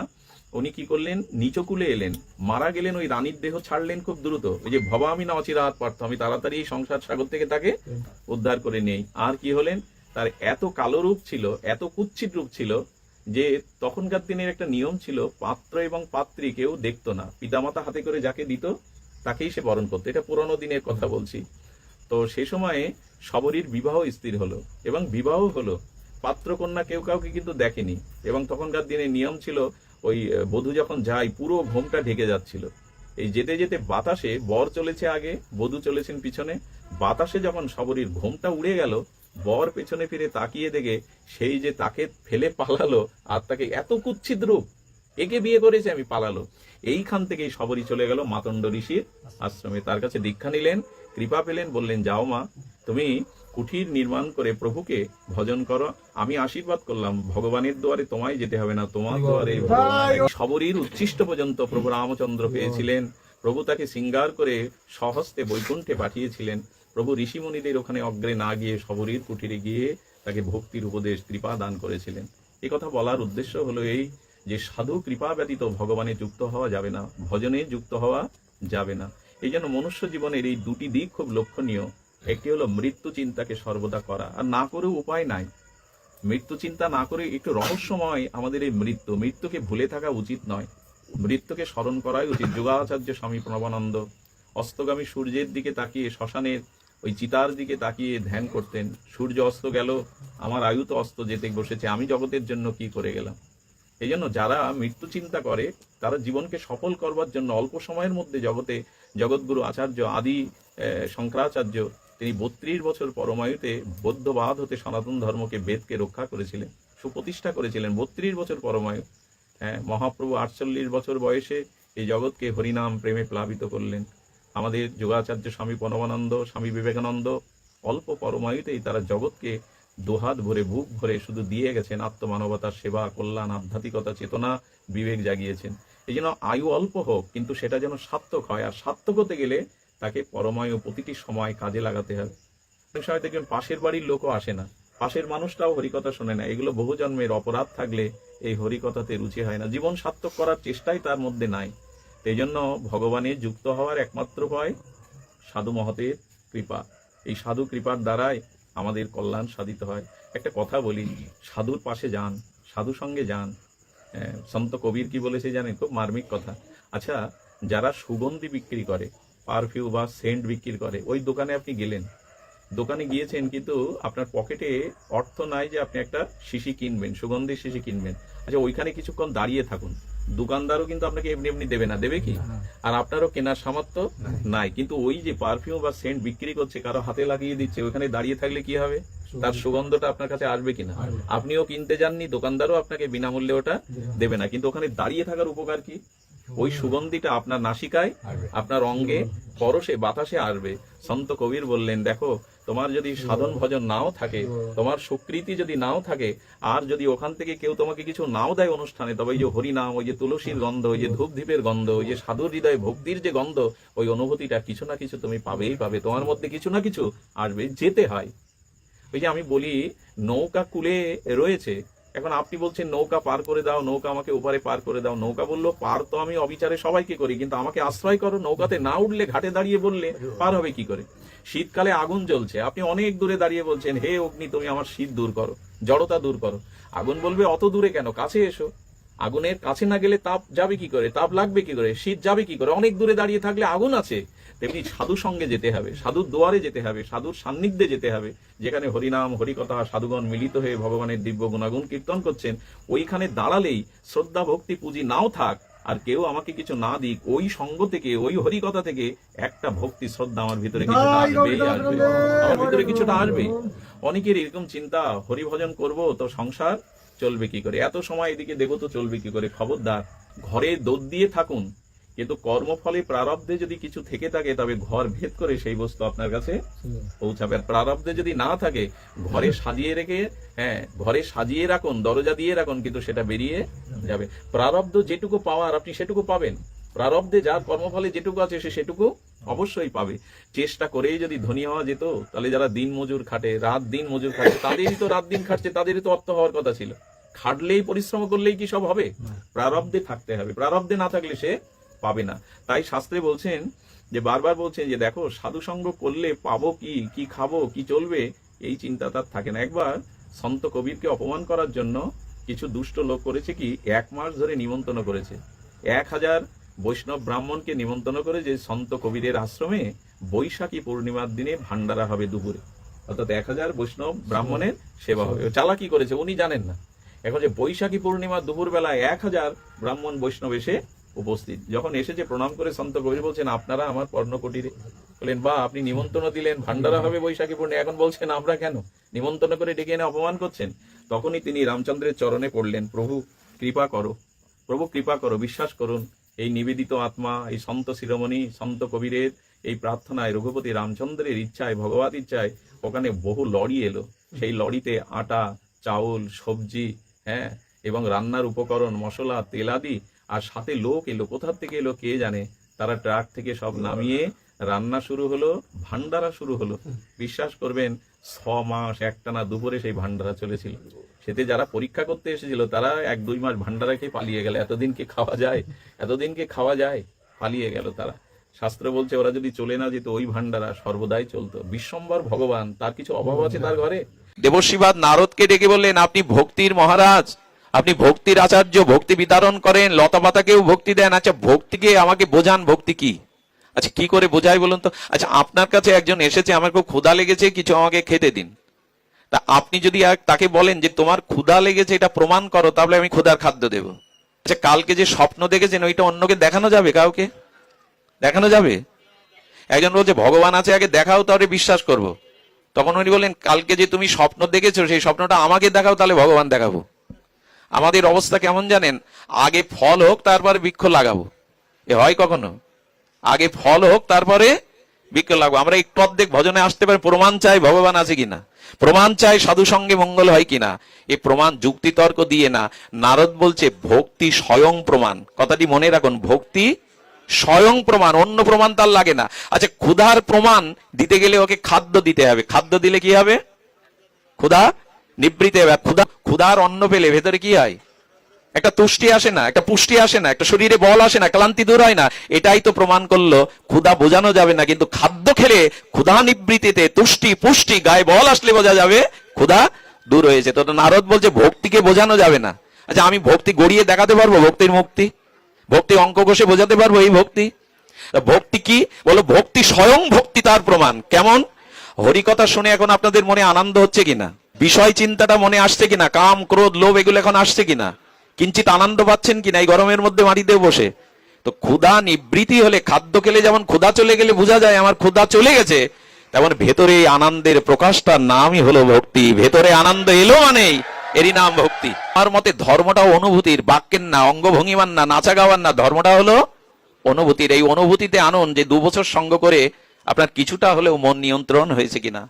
[SPEAKER 2] উনি কি করলেন? নিচকুলে এলেন, মারা গেলেন, ওই রানীর দেহ ছাড়লেন খুব দ্রুত। ওই যে ভবা আমি না অচিরাত পার্থ, আমি তাড়াতাড়ি এই সংসার সাগর থেকে তাকে উদ্ধার করে নেই। আর কি হলেন? তার এত কালো রূপ ছিল, এত কুৎসিত রূপ ছিল যে তখনকার দিনের একটা নিয়ম ছিল, পাত্র এবং পাত্রী কেউ দেখতো না, পিতামাতা হাতে করে যাকে দিত তাকেই সে বরণ করতো। এটা পুরনো দিনের কথা বলছি। তো সেই সময়ে শবরীর বিবাহ স্থির হলো এবং বিবাহ হলো, পাত্র কন্যা কেউ কাউকে কিন্তু দেখেনি। এবং তখনকার দিনে নিয়ম ছিল, ওই বধূ যখন যায় পুরো ঘোমটা ঢেকে যাচ্ছিল। এই যেতে যেতে বাতাসে বর চলেছে আগে, বধূ চলেছেন পিছনে, বাতাসে যখন শবরীর ঘোমটা উড়ে গেল, বর পেছনে ফিরে তাকিয়ে দেখে সেই যে তাকে ফেলে পালালো, আর তাকে এত কুৎসিত রূপ, একে বিয়ে করেছে আমি, পালালো। এইখান থেকেই শবরী চলে গেল মাতণ্ড ঋষির আশ্রমে, তার কাছে দীক্ষা নিলেন, কৃপা পেলেন, বললেন যাও মা, তুমি কুঠির নির্মাণ করে প্রভুকে ভজন করো, আমি আশীর্বাদ করলাম, ভগবানের দুয়ারে তোমায় যেতে হবে না, তোমার দুয়ারে ভগবান। শবরীর উচ্ছিষ্ট পর্যন্ত প্রভু রামচন্দ্র পেয়েছিলেন। প্রভু তাকে শৃঙ্গার করে স্বহস্তে বৈকুণ্ঠে পাঠিয়েছিলেন। প্রভু ঋষিমুনিদের ওখানে অগ্রে না গিয়ে শবরীর কুঠিরে গিয়ে তাকে ভক্তির উপদেশ, কৃপা দান করেছিলেন। এ কথা বলার উদ্দেশ্য হলো এই, যে সাধু কৃপা ব্যতীত ভগবানে যুক্ত হওয়া যাবে না, ভজনে যুক্ত হওয়া যাবে না। এই জন্য মনুষ্য জীবনের এই দুটি দিক খুব লক্ষণীয়। একটি হলো মৃত্যু চিন্তাকে সর্বদা করা, আর না করেও উপায় নাই। মৃত্যু চিন্তা না করে একটু রহস্যময় আমাদের এই মৃত্যুকে ভুলে থাকা উচিত নয়, মৃত্যুকে স্মরণ করাই উচিত। যোগাচার্য স্বামী প্রণবানন্দ অস্তগামী সূর্যের দিকে তাকিয়ে, শ্মশানের ওই চিতার দিকে তাকিয়ে ধ্যান করতেন। সূর্য অস্ত গেল, আমার আয়ু তো অস্ত যেতে বসেছে, আমি জগতের জন্য কি করে গেলাম। এই জন্য যারা মৃত্যু চিন্তা করে তারা জীবনকে সফল করবার জন্য অল্প সময়ের মধ্যে জগৎগুরু আচার্য আদি শঙ্করাচার্য, তিনি 32 বছর পরমায়ুতে বৌদ্ধবাদ হতে সনাতন ধর্মকে, বেদকে রক্ষা করেছিলেন, সুপ্রতিষ্ঠা করেছিলেন। 32 বছর পরমায়ু। মহাপ্রভু 48 বছর বয়সে এই জগৎকে হরিনাম প্রেমে প্লাবিত করলেন। আমাদের যোগাচার্য স্বামী প্রণবানন্দ, স্বামী বিবেকানন্দ অল্প পরমায়ুতেই তারা জগৎকে দুহাত ভরে, বুক ভরে শুধু দিয়ে গেছেন। আত্মমানবতার সেবা, কল্যাণ, আধ্যাত্মিকতা, চেতনা, বিবেক জাগিয়েছেন। এই জন্য আয়ু অল্প হোক, কিন্তু সেটা যেন সার্থক হয়। আর সার্থক হতে গেলে তাকে পরমায়ু প্রতিটি সময় কাজে লাগাতে হবে। অনেক সময় দেখবেন পাশের বাড়ির লোকও আসে না, পাশের মানুষটাও হরিকথা শোনে না। এগুলো বহু জন্মের অপরাধ থাকলে এই হরিকথাতে রুচি হয় না, জীবন সার্থক করার চেষ্টাই তার মধ্যে নাই। এই জন্য ভগবানের যুক্ত হওয়ার একমাত্র উপায় সাধু মহতের কৃপা। এই সাধু কৃপার দ্বারাই আমাদের কল্যাণ সাধিত হয়। একটা কথা বলি, সাধুর পাশে যান, সাধু সঙ্গে যান। সন্ত কবির কি বলেছে জানেন? খুব মার্মিক কথা। আচ্ছা, যারা সুগন্ধি বিক্রি করে, পারফিউম বা সেন্ট বিক্রি করে, ওই দোকানে আপনি গেলেন, দোকানে গিয়েছেন, কিন্তু আপনার পকেটে অর্থ নাই যে আপনি একটা শিশি কিনবেন, সুগন্ধির শিশি কিনবেন। আচ্ছা, ওইখানে কিছুক্ষণ দাঁড়িয়ে থাকুন, দোকানদারও কিন্তু আপনাকে এমনি এমনি দেবে না, দেবে কি? আর আপনারও কেনার সামর্থ্য নাই, কিন্তু ওই যে পারফিউম বা সেন্ট বিক্রি করছে, কারো হাতে লাগিয়ে দিচ্ছে, ওইখানে দাঁড়িয়ে থাকলে কি হবে? তার সুগন্ধটা আপনার কাছে আসবে কিনা? আপনিও কিনতে যাননি, দোকানদারও আপনাকে বিনামূল্যে ওটা দেবে না, কিন্তু ওখানে দাঁড়িয়ে থাকার উপকার কি? ওই সুগন্ধিটা আপনার নাসিকায়, আপনার অঙ্গে, পরশে, বাতাসে আসবে। সন্ত কবির বললেন, দেখো, তোমার যদি সাধন ভজন নাও থাকে, তোমার সুকৃতি যদি নাও থাকে, আর যদি ওখান থেকে কেউ তোমাকে কিছু নাও দেয় অনুষ্ঠানে, তবে ওই যে হরিনাম, ওই যে তুলসীর গন্ধ, ওই যে ধূপ ধীপের গন্ধ, ওই যে সাধুর হৃদয়ে ভক্তির যে গন্ধ, ওই অনুভূতিটা কিছু না কিছু তুমি পাবেই পাবে, তোমার মধ্যে কিছু না কিছু আসবে। যেতে হয়। ওই যে আমি বলি, নৌকা কূলে রয়েছে, এখন আপনি বলছেন নৌকা পার করে দাও, নৌকা আমাকে ওপারে পার করে দাও। নৌকা বললো, পার তো আমি অবিচারে সবাইকে করি, কিন্তু আমাকে আশ্রয় করো। নৌকাতে না উঠলে, ঘাটে দাঁড়িয়ে বললে পার হবে কি করে? শীতকালে আগুন জ্বলছে, আপনি অনেক দূরে দাঁড়িয়ে বলছেন, হে অগ্নি, তুমি আমার শীত দূর করো, জড়তা দূর করো। আগুন বলবে, অত দূরে কেন, কাছে এসো। আগুনের কাছে না গেলে তাপ যাবে কি করে, তাপ লাগবে কি করে, শীত যাবে কি করে? অনেক দূরে দাঁড়িয়ে থাকলে আগুন আছে। তেমনি সাধু সঙ্গে যেতে হবে, সাধুর দুয়ারে যেতে হবে, সাধুর সান্নিধ্যে যেতে হবে, যেখানে হরিনাম, হরিকথা, সাধুগণ মিলিত হয়ে ভগবানের দিব্য গুণাগুণ কীর্তন করছেন। ওইখানে দাঁড়ালেই শ্রদ্ধা, ভক্তি, পুঁজি নাও থাক, আর কেউ আমাকে কিছু না দিক, ওই সঙ্গ থেকে, ওই হরিকথা থেকে একটা ভক্তি, শ্রদ্ধা আমার ভিতরে কিছুটা আসবেই আসবে, আমার ভিতরে কিছুটা আসবে। অনেকের এরকম চিন্তা, হরিভজন করব তো সংসার চলবে কি করে, এত সময় এদিকে দেবো তো চলবে কি করে? খবরদার, ঘরে দৌড় দিয়ে থাকুন, কিন্তু কর্মফলে প্রারব্ধে যদি কিছু থেকে থাকে, তবে ঘর ভেদ করে সেই বস্তু আপনার কাছে পৌঁছাবে। আর প্রারব্ধে যদি না থাকে, ঘরে সাজিয়ে রেখে, ঘরে সাজিয়ে রাখুন, দরজা দিয়ে রাখুন, কিন্তু সেটা বেরিয়ে যাবে। প্রারব্ধ যেটুকু পাওয়ার আপনি সেটুকু পাবেন, প্রারব্ধে যার কর্মফলে যেটুকু আছে সে সেটুকু অবশ্যই পাবে। চেষ্টা করেই যদি ধনী হওয়া যেত, তাহলে যারা দিন মজুর খাটে, রাত দিন মজুর খাটে, তাদেরই তো রাত দিন খাটছে, তাদেরই তো অর্থ হওয়ার কথা ছিল। খাটলেই, পরিশ্রম করলেই কি সব হবে? প্রারব্ধে থাকতে হবে, প্রারব্ধে না থাকলে সে পাবে না। তাই শাস্ত্রে বলছেন, যে বারবার বলছেন যে দেখো, সাধু সঙ্গ করলে পাবো কি, কি খাবো, কি চলবে, এই চিন্তা তার থাকে না। একবার সন্ত কবিরকে অপমান করার জন্য কিছু দুষ্ট লোক করেছে কি, 1 মাস ধরে নিমন্ত্রণ করেছে 1000 বৈষ্ণব ব্রাহ্মণকে নিমন্ত্রণ করে যে সন্ত কবিরের আশ্রমে বৈশাখী পূর্ণিমার দিনে ভান্ডারা হবে দুপুরে, অর্থাৎ 1000 বৈষ্ণব ব্রাহ্মণের সেবা হবে। চালাকি করেছে, উনি জানেন না। এখন যে বৈশাখী পূর্ণিমার দুপুর বেলায় 1000 ব্রাহ্মণ বৈষ্ণব এসে উপস্থিত, যখন এসেছে প্রণাম করে সন্ত কবির বলছেন আপনারা আমার পর্ণকুটিরে। বললেন বা আপনি নিমন্ত্রণ দিলেন ভান্ডারা হবে বৈশাখী পূর্ণিমা, এখন বলছেন আমরা কেন, নিমন্ত্রণ করে ডেকে এনে অপমান করছেন। তখনই তিনি রামচন্দ্রের চরণে পড়লেন, প্রভু কৃপা করো, প্রভু কৃপা করো, বিশ্বাস করুন এই নিবেদিত আত্মা, এই সন্ত শিরোমণি সন্ত কবিরের এই প্রার্থনায়, রঘুপতি রামচন্দ্রের ইচ্ছায়, ভগবত ইচ্ছায় ওখানে বহু লরি এলো। সেই লরিতে আটা, চাউল, সবজি, হ্যাঁ, এবং রান্নার উপকরণ, মশলা, তেলাদি, আর সাথে লোক এলো। কোথা থেকে এলো কে জানে। তারা ট্রাক থেকে সব নামিয়ে রান্না শুরু হলো, ভান্ডারা শুরু হলো। বিশ্বাস করবেন 6 মাস একটানা দুপুরে সেই ভান্ডারা চলেছিল। সেতে যারা পরীক্ষা করতে এসেছিল তারা 1-2 মাস ভান্ডারা খেয়ে পালিয়ে গেল। এতদিনকে খাওয়া যায়, এতদিনকে খাওয়া যায়, পালিয়ে গেল তারা। শাস্ত্র বলছে ওরা যদি চলে না যেত ওই ভান্ডারা সর্বদাই চলতো। বিশ্বম্বর ভগবান, তার কিছু অভাব আছে তার ঘরে?
[SPEAKER 3] দেবশ্রীবাদ নারদকে ডেকে বললেন আপনি ভক্তির মহারাজ, আপনি ভক্তির আচার্য, ভক্তি বিতরণ করেন, লতা পাতাকেও ভক্তি দেন। আচ্ছা ভক্তিকে আমাকে বোঝান, ভক্তি কি? আচ্ছা কি করে বোঝাই বলুন তো? আচ্ছা আপনার কাছে একজন এসেছে, আমার খুব ক্ষুধা লেগেছে, কিছু আমাকে খেতে দিন। তা আপনি যদি তাকে বলেন যে তোমার ক্ষুধা লেগেছে এটা প্রমাণ করো, তাহলে আমি ক্ষুধার খাদ্য দেব। আচ্ছা কালকে যে স্বপ্ন দেখেছেন ওইটা অন্যকে দেখানো যাবে? কাউকে দেখানো যাবে? একজন বলছে ভগবান আছে, আগে দেখাও তাহলে বিশ্বাস করব। তখন উনি বললেন কালকে যে তুমি স্বপ্ন দেখেছো সেই স্বপ্নটা আমাকে দেখাও, তাহলে ভগবান দেখাবো। আমাদের অবস্থা কেমন জানেন? আগে ফল হোক তারপরে বৃক্ষ লাগাবো, এ হয় কখনো? আগে ফল হোক তারপরে বৃক্ষ লাগাবো। আমরা একটু অর্ধেক ভজনে আসতে পারি, প্রমাণ চাই ভগবান আছে কিনা, প্রমাণ চাই সাধু সঙ্গে মঙ্গল হয় কিনা। এই প্রমাণ যুক্তি তর্ক দিয়ে না। নারদ বলছে ভক্তি স্বয়ং প্রমাণ। কথাটি মনে রাখুন, ভক্তি স্বয়ং প্রমাণ, অন্য প্রমাণ তার লাগে না। আচ্ছা ক্ষুধার প্রমাণ দিতে গেলে ওকে খাদ্য দিতে হবে। খাদ্য দিলে কি হবে? ক্ষুধা নিবৃত্তি হবে। ক্ষুধার অন্ন পেলে ভেতরে কি হয়? একটা তুষ্টি আসে না, একটা পুষ্টি আসে না, একটা শরীরে বল আসে না, ক্লান্তি দূর হয় না। এটাই তো প্রমাণ করলো ক্ষুধা বোঝানো যাবে না, কিন্তু খাদ্য খেলে ক্ষুধা নিবৃত্তিতে তুষ্টি পুষ্টি, গায়ে বল আসলে বোঝা যাবে ক্ষুধা দূর হয়েছে। তো নারদ বলছে ভক্তিকে বোঝানো যাবে না। আচ্ছা আমি ভক্তি গড়িয়ে দেখাতে পারবো? ভক্তির মুক্তি, ভক্তি অঙ্ক কষে বোঝাতে পারবো এই ভক্তি? ভক্তি কি বলো? ভক্তি স্বয়ং ভক্তি তার প্রমাণ। কেমন? হরিকথা শুনে এখন আপনাদের মনে আনন্দ হচ্ছে কিনা? বিষয় চিন্তাটা মনে আসছে কিনা? কাম ক্রোধ লোভ এগুলো এখন আসছে কিনা? কিঞ্চিত আনন্দ পাচ্ছেন কিনা এই গরমের মধ্যে মাটিতে বসে? তো ক্ষুধা নিবৃত্তি হলে, খাদ্য খেলে যেমন ক্ষুধা চলে গেলে বোঝা যায় আমার ক্ষুধা চলে গেছে, তেমন ভেতরে আনন্দের প্রকাশটার নামই হলো ভক্তি। ভেতরে আনন্দ এলো মানেই এরই নাম ভক্তি। আমার মতে ধর্মটাও অনুভূতির, বাক্যের না, অঙ্গভঙ্গিমার না, নাচা গাওয়ার না, ধর্মটা হলো অনুভূতির। এই অনুভূতিতে আনুন যে 2 বছর সঙ্গ করে আপনার কিছুটা হলেও মন নিয়ন্ত্রণ হয়েছে কিনা।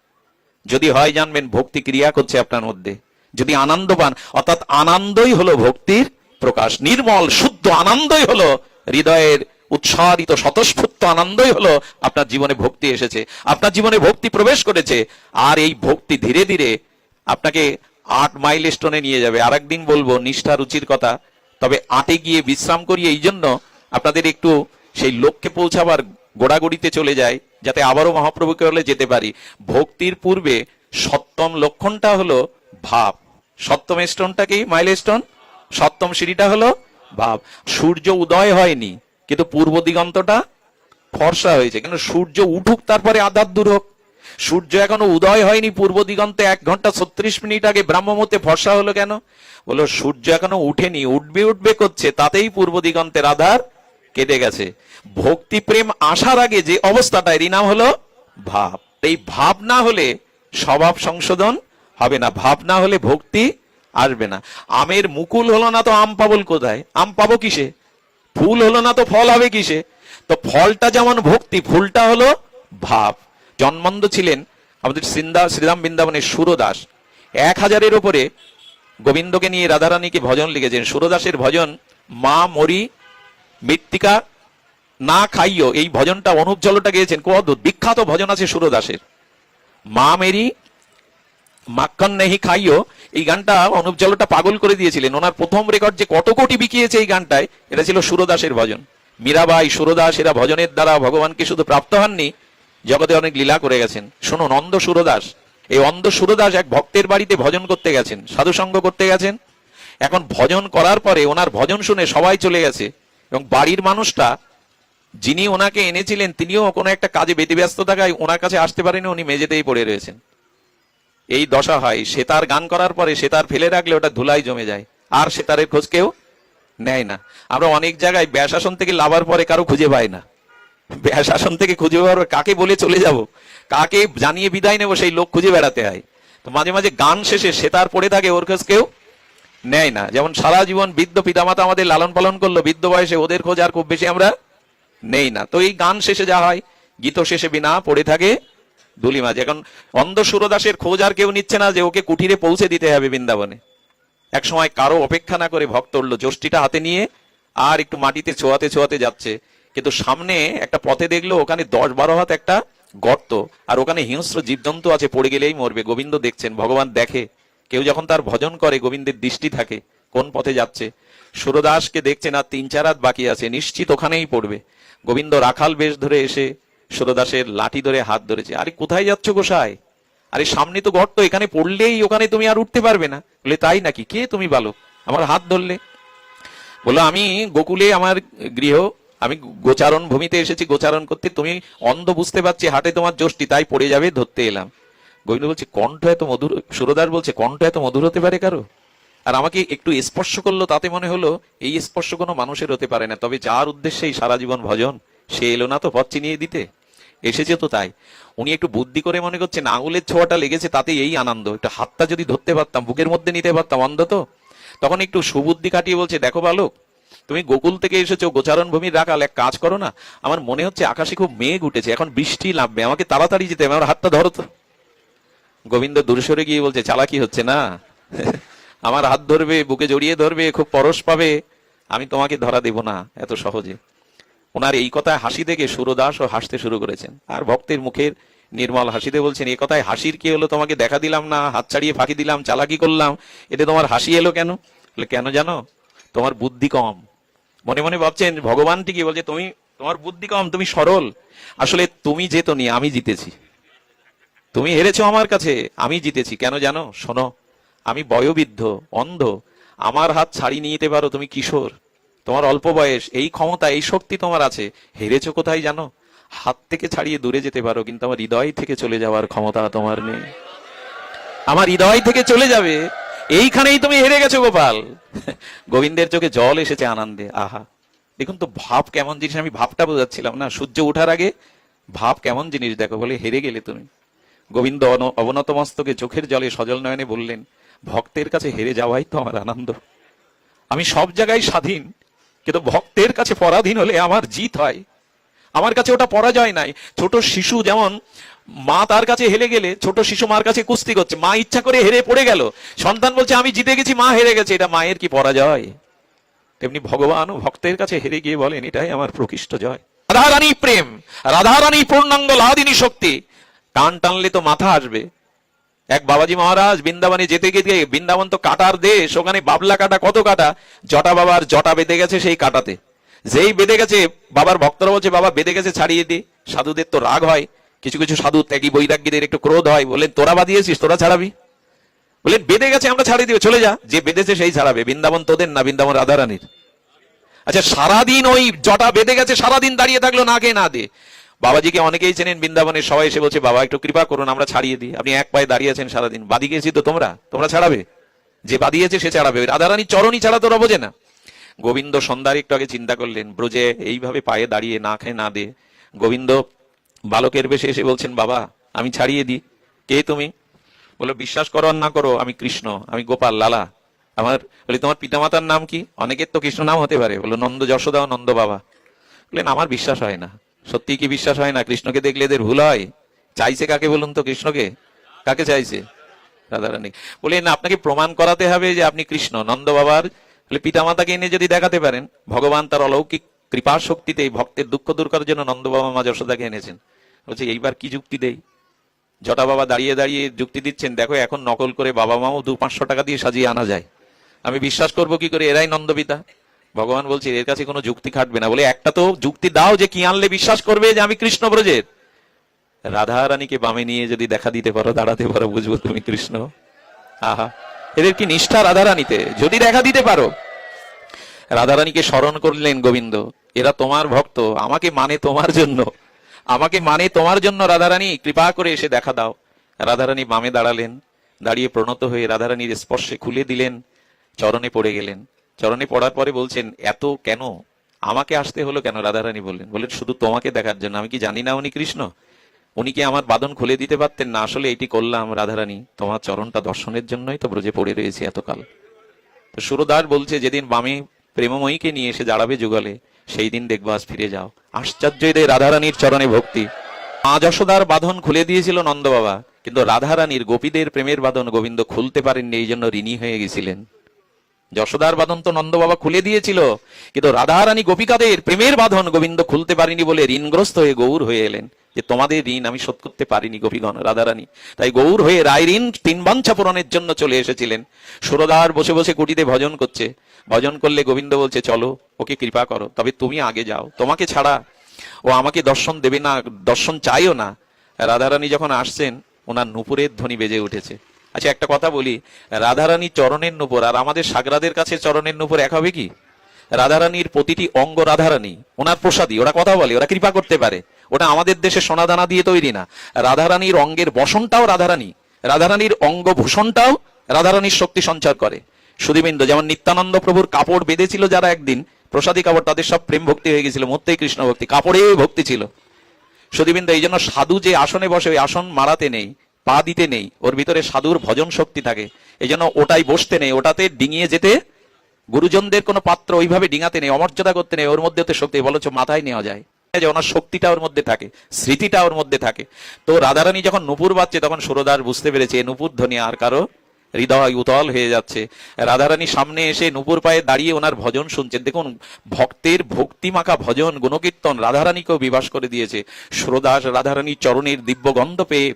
[SPEAKER 3] যদি হয় জানবেন ভক্তি ক্রিয়া করছে আপনার মধ্যে। যদি আনন্দ পান, অর্থাৎ আনন্দই হলো ভক্তির প্রকাশ। নির্মল শুদ্ধ আনন্দই হলো হৃদয়ের উৎসারিত স্বতঃস্ফূর্ত আনন্দই হলো আপনার জীবনে ভক্তি এসেছে, আপনার জীবনে ভক্তি প্রবেশ করেছে। আর এই ভক্তি ধীরে ধীরে আপনাকে 8 মাইল স্টোনে নিয়ে যাবে। আর একদিন বলবো নিষ্ঠা রুচির কথা, তবে 8-এ গিয়ে বিশ্রাম করি এই জন্য আপনাদের একটু সেই লক্ষ্যে পৌঁছাবার গোড়াগড়িতে চলে যায়, যাতে আবারও মহাপ্রভুকে হলে যেতে পারি। ভক্তির পূর্বে সপ্তম লক্ষণটা হলো ভাব। সপ্তম স্টোনটা কি? Mile stone. সপ্তম সিঁড়িটা হলো ভাব। সূর্য উদয় হয়নি কিন্তু পূর্ব দিগন্তটা ফর্সা হয়েছে, কিন্তু সূর্য উঠুক তারপরে আধার দূর হোক। সূর্য এখনো উদয় হয়নি, পূর্ব দিগন্তে 1 ঘন্টা 36 মিনিট আগে ব্রাহ্মমুহূর্তে ফর্সা হলো কেন? বলো সূর্য এখনো উঠেনি, উঠবে উঠবে করছে, তাতেই পূর্ব দিগন্তের আধার কেটে গেছে। ভক্তি প্রেম আসার আগে যে অবস্থাটা, এরই নাম হলো ভাব। এই ভাব না হলে স্বভাব সংশোধন হবে না, ভাব না হলে ভক্তি আসবে না। আমের মুকুল হলো না তো আম পাবো কোথায়? আম পাবো কিসে? ফুল হলো না তো ফল হবে কিসে? তো ফলটা যেমন ভক্তি, ফুলটা হলো ভাব। জন্মান্ধ ছিলেন আমাদের শ্রীরাম বৃন্দাবনের সুরদাস। 1000-এর উপরে গোবিন্দকে নিয়ে রাধারানীকে ভজন লিখেছেন। সুরদাসের ভজন মা মরি মৃত্তিকা না খাইও, এই ভজনটা অনুপ জলটা গেয়েছেন। খুব অদ্ভুত বিখ্যাত ভজন আছে সুরদাসের। মা মেরি মাখন নেহি খাইও, এই গানটা অনুপ জলটা পাগল করে দিয়েছিলেন। ওনার প্রথম রেকর্ড যে কত কোটি বিকিয়েছে এই গানটায়, এটা ছিল সুরদাসের ভজন। মীরাবাই, সুরদাস এরা ভজনের দ্বারা ভগবানকে শুধু প্রাপ্ত হননি, জগতে অনেক লীলা করে গেছেন। শুনুন, নন্দ সুরদাস এই অন্ধ সুরদাস এক ভক্তের বাড়িতে ভজন করতে গেছেন, সাধুসঙ্গ করতে গেছেন। এখন ভজন করার পরে ওনার ভজন শুনে সবাই চলে গেছে, এবং বাড়ির মানুষটা যিনি ওনাকে এনেছিলেন তিনিও কোনো একটা কাজে ব্যতিব্যস্ত থাকায় ওনার কাছে আসতে পারেনি, উনি মেঝেতেই পড়ে রয়েছেন। এই দশা হয়। সেতার গান করার পরে সেতার ফেলে রাখলে ওটা ধুলাই জমে যায়, আর সেতারের খোঁজ কেউ নেয় না। আমরা অনেক জায়গায় ব্যাসাসন থেকে লাভার পরে কারো খুঁজে পাই না। ব্যাসাসন থেকে খুঁজে পাওয়ার কাকে বলে চলে যাব, কাকে জানিয়ে বিদায় নেব, সেই লোক খুঁজে বেড়াতে হয়। তো মাঝে মাঝে গান শেষে সেতার পড়ে থাকে, ওর খোঁজ কেউ নেয় না। যেমন সারা জীবন বৃদ্ধ পিতামাতা আমাদের লালন পালন করলো, বৃদ্ধ বয়সে ওদের খোঁজ আর খুব বেশি আমরা নেই না। তো এই গান শেষে যা হয়, গীত শেষে বিনা পড়ে থাকে ধুলি মাঝে। এখন অন্ধ সুরদাসের খোঁজ আর কেউ নিচ্ছে না যে ওকে কুঠিরে পৌঁছে দিতে হবে বৃন্দাবনে। এক সময় কারো অপেক্ষা না করে ভক্ত উঠলো, যষ্টিটা হাতে নিয়ে আর একটু মাটিতে ছোঁয়াতে ছোঁয়াতে যাচ্ছে, কিন্তু সামনে একটা পথে দেখলো ওখানে 10-12 হাত একটা গর্ত, আর ওখানে হিংস্র জীবজন্তু আছে, পড়ে গেলেই মরবে। গোবিন্দ দেখছেন, ভগবান দেখে। কেউ যখন তার ভজন করে গোবিন্দের দৃষ্টি থাকে কোন পথে যাচ্ছে। সুরদাসকে দেখছে না, 3-4 হাত বাকি আছে, নিশ্চিত ওখানেই পড়বে। গোবিন্দ রাখাল বেশ ধরে এসে সুরদাসের লাঠি ধরে হাত ধরেছে। আরে কোথায় যাচ্ছ গোসাই? আরে সামনে তো গর্ত, এখানে পড়লেই ওখানে তুমি আর উঠতে পারবে না। বলে তাই নাকি? কে তুমি বলো, আমার হাত ধরলে? বলো আমি গোকুলে আমার গৃহ, আমি গোচারণ ভূমিতে এসেছি গোচারণ করতে, তুমি অন্ধ বুঝতে পারছি, হাটে তোমার যষ্টি, তাই পড়ে যাবে, ধরতে এলাম। গোবিন্দ বলছে কণ্ঠ এত মধুর, সুরদাস বলছে কণ্ঠ এত মধুর হতে পারে কারো? আর আমাকে একটু স্পর্শ করলো, তাতে মনে হলো এই স্পর্শ কোনো মানুষের হতে পারে না, তবে যার উদ্দেশ্যে সারা জীবন ভজন, সে এলো না তো পথ চিনিয়ে দিতে, এসেছে তো তাই। উনি একটু বুদ্ধি করে মনে করছেন আঙুলের ছোঁয়াটা লেগেছে তাতে এই আনন্দ, একটু হাতটা যদি ধরতে পারতাম, বুকের মধ্যে নিতে পারতাম, অন্ধ তো। তখন একটু সুবুদ্ধি কাটিয়ে বলছে দেখো বালক, তুমি গোকুল থেকে এসেছো, গোচারণ ভূমির রাখাল, এক কাজ করো না, আমার মনে হচ্ছে আকাশে খুব মেঘ উঠেছে, এখন বৃষ্টি নামবে, আমাকে তাড়াতাড়ি যেতে হবে, আমার হাতটা ধরো তো। গোবিন্দ দূরে সরে গিয়ে বলছে চালাকি হচ্ছে না, আমার হাত ধরবে, বুকে জড়িয়ে ধরবে, খুব পরশ পাবে, আমি তোমাকে ধরা দেব না এত সহজে। ওনার এই কথায় হাসি দেখে সুরদাসও হাসতে শুরু করেছেন, আর ভক্তের মুখের নির্মল হাসিতে বলছেন এই কথায় হাসির কি হলো? তোমাকে দেখা দিলাম না, হাত ছাড়িয়ে ফাঁকি দিলাম, চালাকি করলাম, এতে তোমার হাসি এলো কেন? বলে কেন জানো, তোমার বুদ্ধি কম। মনে মনে ভাবছেন ভগবান ঠিকই বলছে তুমি, তোমার বুদ্ধি কম, তুমি সরল। আসলে তুমি জেতনি, আমি জিতেছি। তুমি হেরেছো আমার কাছে, আমি জিতেছি। কেন জানো? শোনো, আমি বয়োবৃদ্ধ, অন্ধ, আমার হাত ছাড়িয়ে নিয়ে যেতে পারো, তুমি কিশোর, তোমার অল্প বয়স, এই ক্ষমতা এই শক্তি তোমার আছে। হেরেছো কোথায় জানো? হাত থেকে ছাড়িয়ে দূরে যেতে পারো, কিন্তু আমার হৃদয় থেকে চলে যাওয়ার ক্ষমতা তোমার নেই। আমার হৃদয় থেকে চলে যাবে, এইখানেই তুমি হেরে গেছো গোপাল। গোবিন্দের চোখে জল এসেছে আনন্দে। আহা, দেখুন তো ভাব কেমন জিনিস, আমি ভাবটা বোঝাচ্ছিলাম না, সূর্য ওঠার আগে ভাব কেমন জিনিস দেখো। বলে হেরে গেলে তুমি। গোবিন্দ অবনত মস্তকে চোখের জলে সজল নয়নে বললেন ভক্তের কাছে হেরে যাওয়াই তো আমার আনন্দ। আমি সব জায়গায় স্বাধীন, কিন্তু ভক্তের কাছে পরাধীন হলে আমার জিত হয়। আমার কাছে ওটা পরাজয় নাই। ছোট শিশু যেমন মা তার কাছে হেরে গেলে, ছোট শিশু মার কাছে কুস্তি করছে, মা ইচ্ছা করে হেরে পড়ে গেল, সন্তান বলছে আমি জিতে গেছি, মা হেরে গেছে, এটা মায়ের কি পরাজয়? তেমনি ভগবান ভক্তের কাছে হেরে গিয়ে বলেন এটাই আমার প্রকৃষ্ট জয়। রাধারানী প্রেম, রাধারানী পূর্ণাঙ্গ লাদিনী শক্তি, টান টানলে তো মাথা আসবে। এক বাবাজি মহারাজ বৃন্দাবনে যেতে গিয়ে, বৃন্দাবন তো কাটার দেশ, ওখানে বাবলা কাটা, কত কাটা, জটা বাবার জটা বেঁধে গেছে সেই কাটাতে, যেই বেঁধে গেছে বাবার ভক্তরা বলছে বাবা বেঁধে গেছে ছাড়িয়ে দি। সাধুদের তো রাগ হয়, কিছু কিছু সাধু ত্যাগী বৈরাগ্যীদের একটু ক্রোধ হয়, বলেন তোরা বাঁধিয়েছিস, তোরা ছাড়াবি? বলেন বেঁধে গেছে আমরা ছাড়িয়ে দিব, চলে যা, যে বেঁধেছে সেই ছাড়াবে, বৃন্দাবন তোদের না, বৃন্দাবন রাধারানীর। আচ্ছা সারাদিন ওই জটা বেঁধে গেছে, সারাদিন দাঁড়িয়ে থাকলো না খেয়ে না দিয়ে। বাবাজিকে অনেকেই চেনেন বৃন্দাবনের, সবাই এসে বলছে বাবা একটু কৃপা করুন, আমরা ছাড়িয়ে দিই। আপনি এক পায়ে দাঁড়িয়ে আছেন সারাদিন, বাদি গেছি তো তোমরা ছাড়াবে? যে বাদিয়েছে সে ছাড়াবে, রাধারানী চরণই ছাড়া তোরা বোঝে না। গোবিন্দ সন্ধ্যার একটু আগে চিন্তা করলেন ব্রজে এইভাবে পায়ে দাঁড়িয়ে না খেয়ে না দিয়ে, গোবিন্দ বালকের বেশে এসে বলছেন বাবা আমি ছাড়িয়ে দিই। কে তুমি? বলো বিশ্বাস করো আর না করো আমি কৃষ্ণ, আমি গোপাল লালা। আমার বলি তোমার পিতামাতার নাম কি? অনেকের তো কৃষ্ণ নাম হতে পারে। বলো নন্দ যশোদা ও নন্দ বাবা। বললেন আমার বিশ্বাস হয় না। সত্যি কি বিশ্বাস হয় না? কৃষ্ণকে দেখলে এদের ভুল হয়? চাইছে কাকে বলুন তো? কৃষ্ণকে কাকে চাইছে? রাধারানী। বললেন আপনাকে প্রমাণ করাতে হবে যে আপনি কৃষ্ণ। নন্দ বাবার পিতামাতাকে এনে যদি দেখাতে পারেন, ভগবান তার অলৌকিক কৃপা শক্তিতে এই ভক্তের দুঃখ দূর করার জন্য নন্দ বাবা মা যশোদাকে এনেছেন। বলছে এইবার কি যুক্তি দেই? জটা বাবা দাঁড়িয়ে দাঁড়িয়ে যুক্তি দিচ্ছেন, দেখো এখন নকল করে বাবা মাও 200-500 টাকা দিয়ে সাজিয়ে আনা যায়, আমি বিশ্বাস করবো কি করে এরাই নন্দপিতা? ভগবান বলছে এর কাছে কোনো যুক্তি খাটবে না। বলে একটা তো যুক্তি দাও যে কি আনলে বিশ্বাস করবে যে আমি কৃষ্ণ ব্রজের। রাধা রানীকে বামে নিয়ে যদি দেখা দিতে পারো, দাঁড়াতে পারো, বুঝবো তুমি কৃষ্ণ। আহা, এদের কি নিষ্ঠা রাধা রানীতে, যদি দেখা দিতে পারো। রাধারানীকে স্মরণ করলেন গোবিন্দ, এরা তোমার ভক্ত, আমাকে মানে তোমার জন্য, আমাকে মানে তোমার জন্য, রাধারানী কৃপা করে এসে দেখা দাও। রাধারানী বামে দাঁড়ালেন, দাঁড়িয়ে প্রণত হয়ে রাধারানীর স্পর্শে খুলে দিলেন, চরণে পড়ে গেলেন। চরণে পড়ার পরে বলছেন, এত কেন আমাকে আসতে হলো কেন? রাধারানী বললেন শুধু তোমাকে দেখার জন্য। আমি কি জানি না উনি কৃষ্ণ? উনি কি আমার বাঁধন খুলে দিতে পারতেন না? আসলে এটি করলাম রাধারানী, তোমার চরণটা দর্শনের জন্যই তো ব্রজে পড়ে রয়েছে এতকাল। তো সুরদাস বলছে, যেদিন বামে প্রেমময়ীকে নিয়ে এসে দাঁড়াবে যুগলে, সেই দিন দেখবো আজ ফিরে যাও। আশ্চর্য এদের রাধারানীর চরণে ভক্তি। মা যশোদার বাঁধন খুলে দিয়েছিল নন্দ বাবা, কিন্তু রাধারানীর গোপীদের প্রেমের বাঁধন গোবিন্দ খুলতে পারেননি, এই জন্য ঋণী হয়ে গেছিলেন। যশোদার বাঁধন তো নন্দ বাবা খুলে দিয়েছিল, কিন্তু রাধারানী গোপিকাদের প্রেমের বাঁধন গোবিন্দ খুলতে পারেনি বলে ঋণগ্রস্ত হয়ে গৌর হয়ে এলেন, যে তোমাদের ঋণ আমি শোধ করতে পারিনি গোপীগণ, রাধারানী। তাই গৌর হয়ে রায় ঋণ তিন বাঞ্ছা পূরণের জন্য চলে এসেছিলেন। সুরদার বসে বসে কুটিতে ভজন করছে, ভজন করলে গোবিন্দ বলছে, চলো ওকে কৃপা করো, তবে তুমি আগে যাও, তোমাকে ছাড়া ও আমাকে দর্শন দেবে না, দর্শন চাইও না। রাধারানী যখন আসছেন, ওনার নূপুরের ধ্বনি বেজে উঠেছে। আচ্ছা, একটা কথা বলি, রাধারানী চরণের নূপুর আর আমাদের সাগরাদের কাছে চরণের নূপুর এক হবে কি? রাধারানীর প্রতিটি অঙ্গ রাধারানী, ওনার প্রসাদী, ওরা কথা বলে, ওরা কৃপা করতে পারে, ওটা আমাদের দেশে সোনাদানা দিয়ে তৈরি না। রাধারানীর অঙ্গের বসনটাও রাধারানী, রাধারানীর অঙ্গভূষণটাও রাধারানীর শক্তি সঞ্চার করে। সুধীবৃন্দ, যেমন নিত্যানন্দ প্রভুর কাপড় বেঁধেছিল যারা একদিন, প্রসাদী কাপড়, তাদের সব প্রেম ভক্তি হয়ে গেছিল, মধ্যেই কৃষ্ণ ভক্তি, কাপড়ে ভক্তি ছিল। সুধীবৃন্দ, এই জন্য সাধু যে আসনে বসে, ওই আসন মারাতে নেই, পা দিতে নেই, ওর ভিতরে সাধুর ভজন শক্তি থাকে, এই জন্য ওটাই বসতে নেই, ওটাতে ডিঙিয়ে যেতে, গুরুজনদের কোনো পাত্র ওইভাবে ডিঙাতে নেই, অমর্যাদা করতে নেই, ওর মধ্যে তো শক্তি, বলছ মাথায় নেওয়া যায়, যে ওনার শক্তিটা ওর মধ্যে থাকে, স্মৃতিটা ওর মধ্যে থাকে। তো রাধারানী যখন নূপুর বাজছে, তখন সুরদাস বুঝতে পেরেছে এ নূপুর ধ্বনি আর কারো হৃদয় উতল হয়ে যাচ্ছে। রাধারানী সামনে এসে নূপুর পায়ে দাঁড়িয়ে ওনার ভজন শুনছেন। দেখুন, ভক্তের ভক্তিমাখা ভজন গুণকীর্তন রাধারানীকেও বিবাস করে দিয়েছে। সুরদাস রাধারানীর চরণের দিব্য গন্ধ পেয়ে,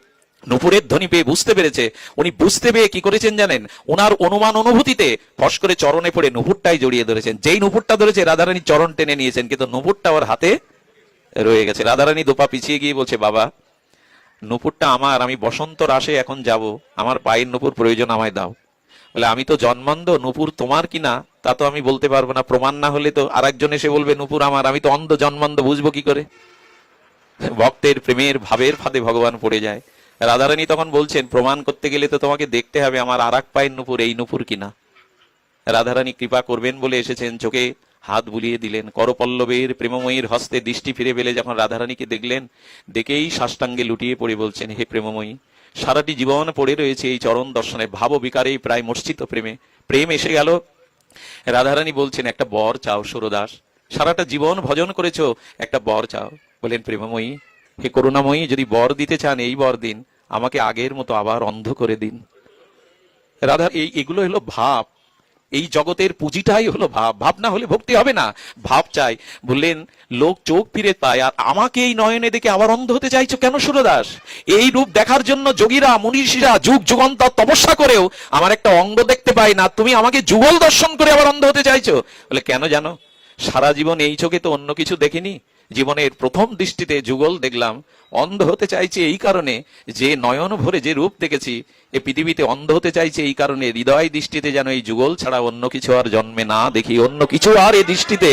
[SPEAKER 3] নূপুরের ধ্বনি পেয়ে বুঝতে পেরেছে। উনি বুঝতে পেরে কি করেছেন জানেন? ওনার অনুমান অনুভূতিতে ফস করে চরণে পড়ে নূপুরটাই জড়িয়ে ধরেছেন। যেই নূপুরটা ধরেছে, রাধারানী চরণ টেনে নিয়েছেন, কিন্তু নূপুরটা ওর হাতে রয়ে গেছে। রাধারানী দুপা পিছিয়ে গিয়ে বলছে, বাবা নূপুরটা আমার, আমি বসন্ত রাসে এখন যাব, আমার পায়ের নূপুর প্রয়োজন, আমায় দাও। বলে, আমি তো জন্মান্ধ, নূপুর তোমার কিনা তা তো আমি বলতে পারবো না, প্রমাণ না হলে তো আরেকজন এসে বলবে নূপুর আমার, আমি তো অন্ধ জন্মান্ধ, বুঝবো কি করে? ভক্তের প্রেমের ভাবের ফাঁদে ভগবান পড়ে যায়। রাধারানী তখন বলছেন, প্রমাণ করতে গেলে তো তোমাকে দেখতে হবে আমার আর এক পায়ের নূপুর এই নূপুর কিনা। রাধারানী কৃপা করবেন বলে এসেছেন, চোখে হাত বুলিয়ে দিলেন। করপল্লবের প্রেমময়ীর হস্তে দৃষ্টি ফিরে পেলে যখন রাধারানীকে দেখলেন, দেখেই সাষ্টাঙ্গে লুটিয়ে পড়ে বলছেন, হে প্রেমময়ী, সারাটি জীবন পড়ে রয়েছে এই চরণ দর্শনে, ভাব বিকারেই প্রায় মূর্ছিত প্রেমে, প্রেম এসে গেল। রাধারানী বলছেন, একটা বর চাও সুরদাস, সারাটা জীবন ভজন করেছো, একটা বর চাও। বলেন, প্রেমময়ী, হে করুণাময়ী, যদি বর দিতে চান এই বর দিন, আমাকে আগের মতো আবার অন্ধ করে দিন। রাধা, এগুলো হলো ভাব, এই জগতের পুঁজিটাই হলো ভাব, ভাব না হলে ভক্তি হবে না, ভাব চাই। বললেন, লোক চোখ ফিরে পায়, আর আমাকে এই নয়নে দেখে আবার অন্ধ হতে চাইছো কেন সুরদাস? এই রূপ দেখার জন্য যোগীরা মনীষীরা যুগ যুগান্তর তপস্যা করেও আমার একটা অঙ্গ দেখতে পাই না, তুমি আমাকে যুগল দর্শন করে আবার অন্ধ হতে চাইছো? বলে, কেন জানো? সারা জীবন এই চোখে তো অন্য কিছু দেখিনি, জীবনের প্রথম দৃষ্টিতে যুগল দেখলাম। অন্ধ হতে চাইছে এই কারণে যে নয়ন ভরে যে রূপ দেখেছি, এ পৃথিবীতে অন্ধ হতে চাইছে এই কারণে হৃদয় দৃষ্টিতে যেন এই যুগল ছাড়া অন্য কিছু আর জন্মে না দেখি, অন্য কিছু আর এই দৃষ্টিতে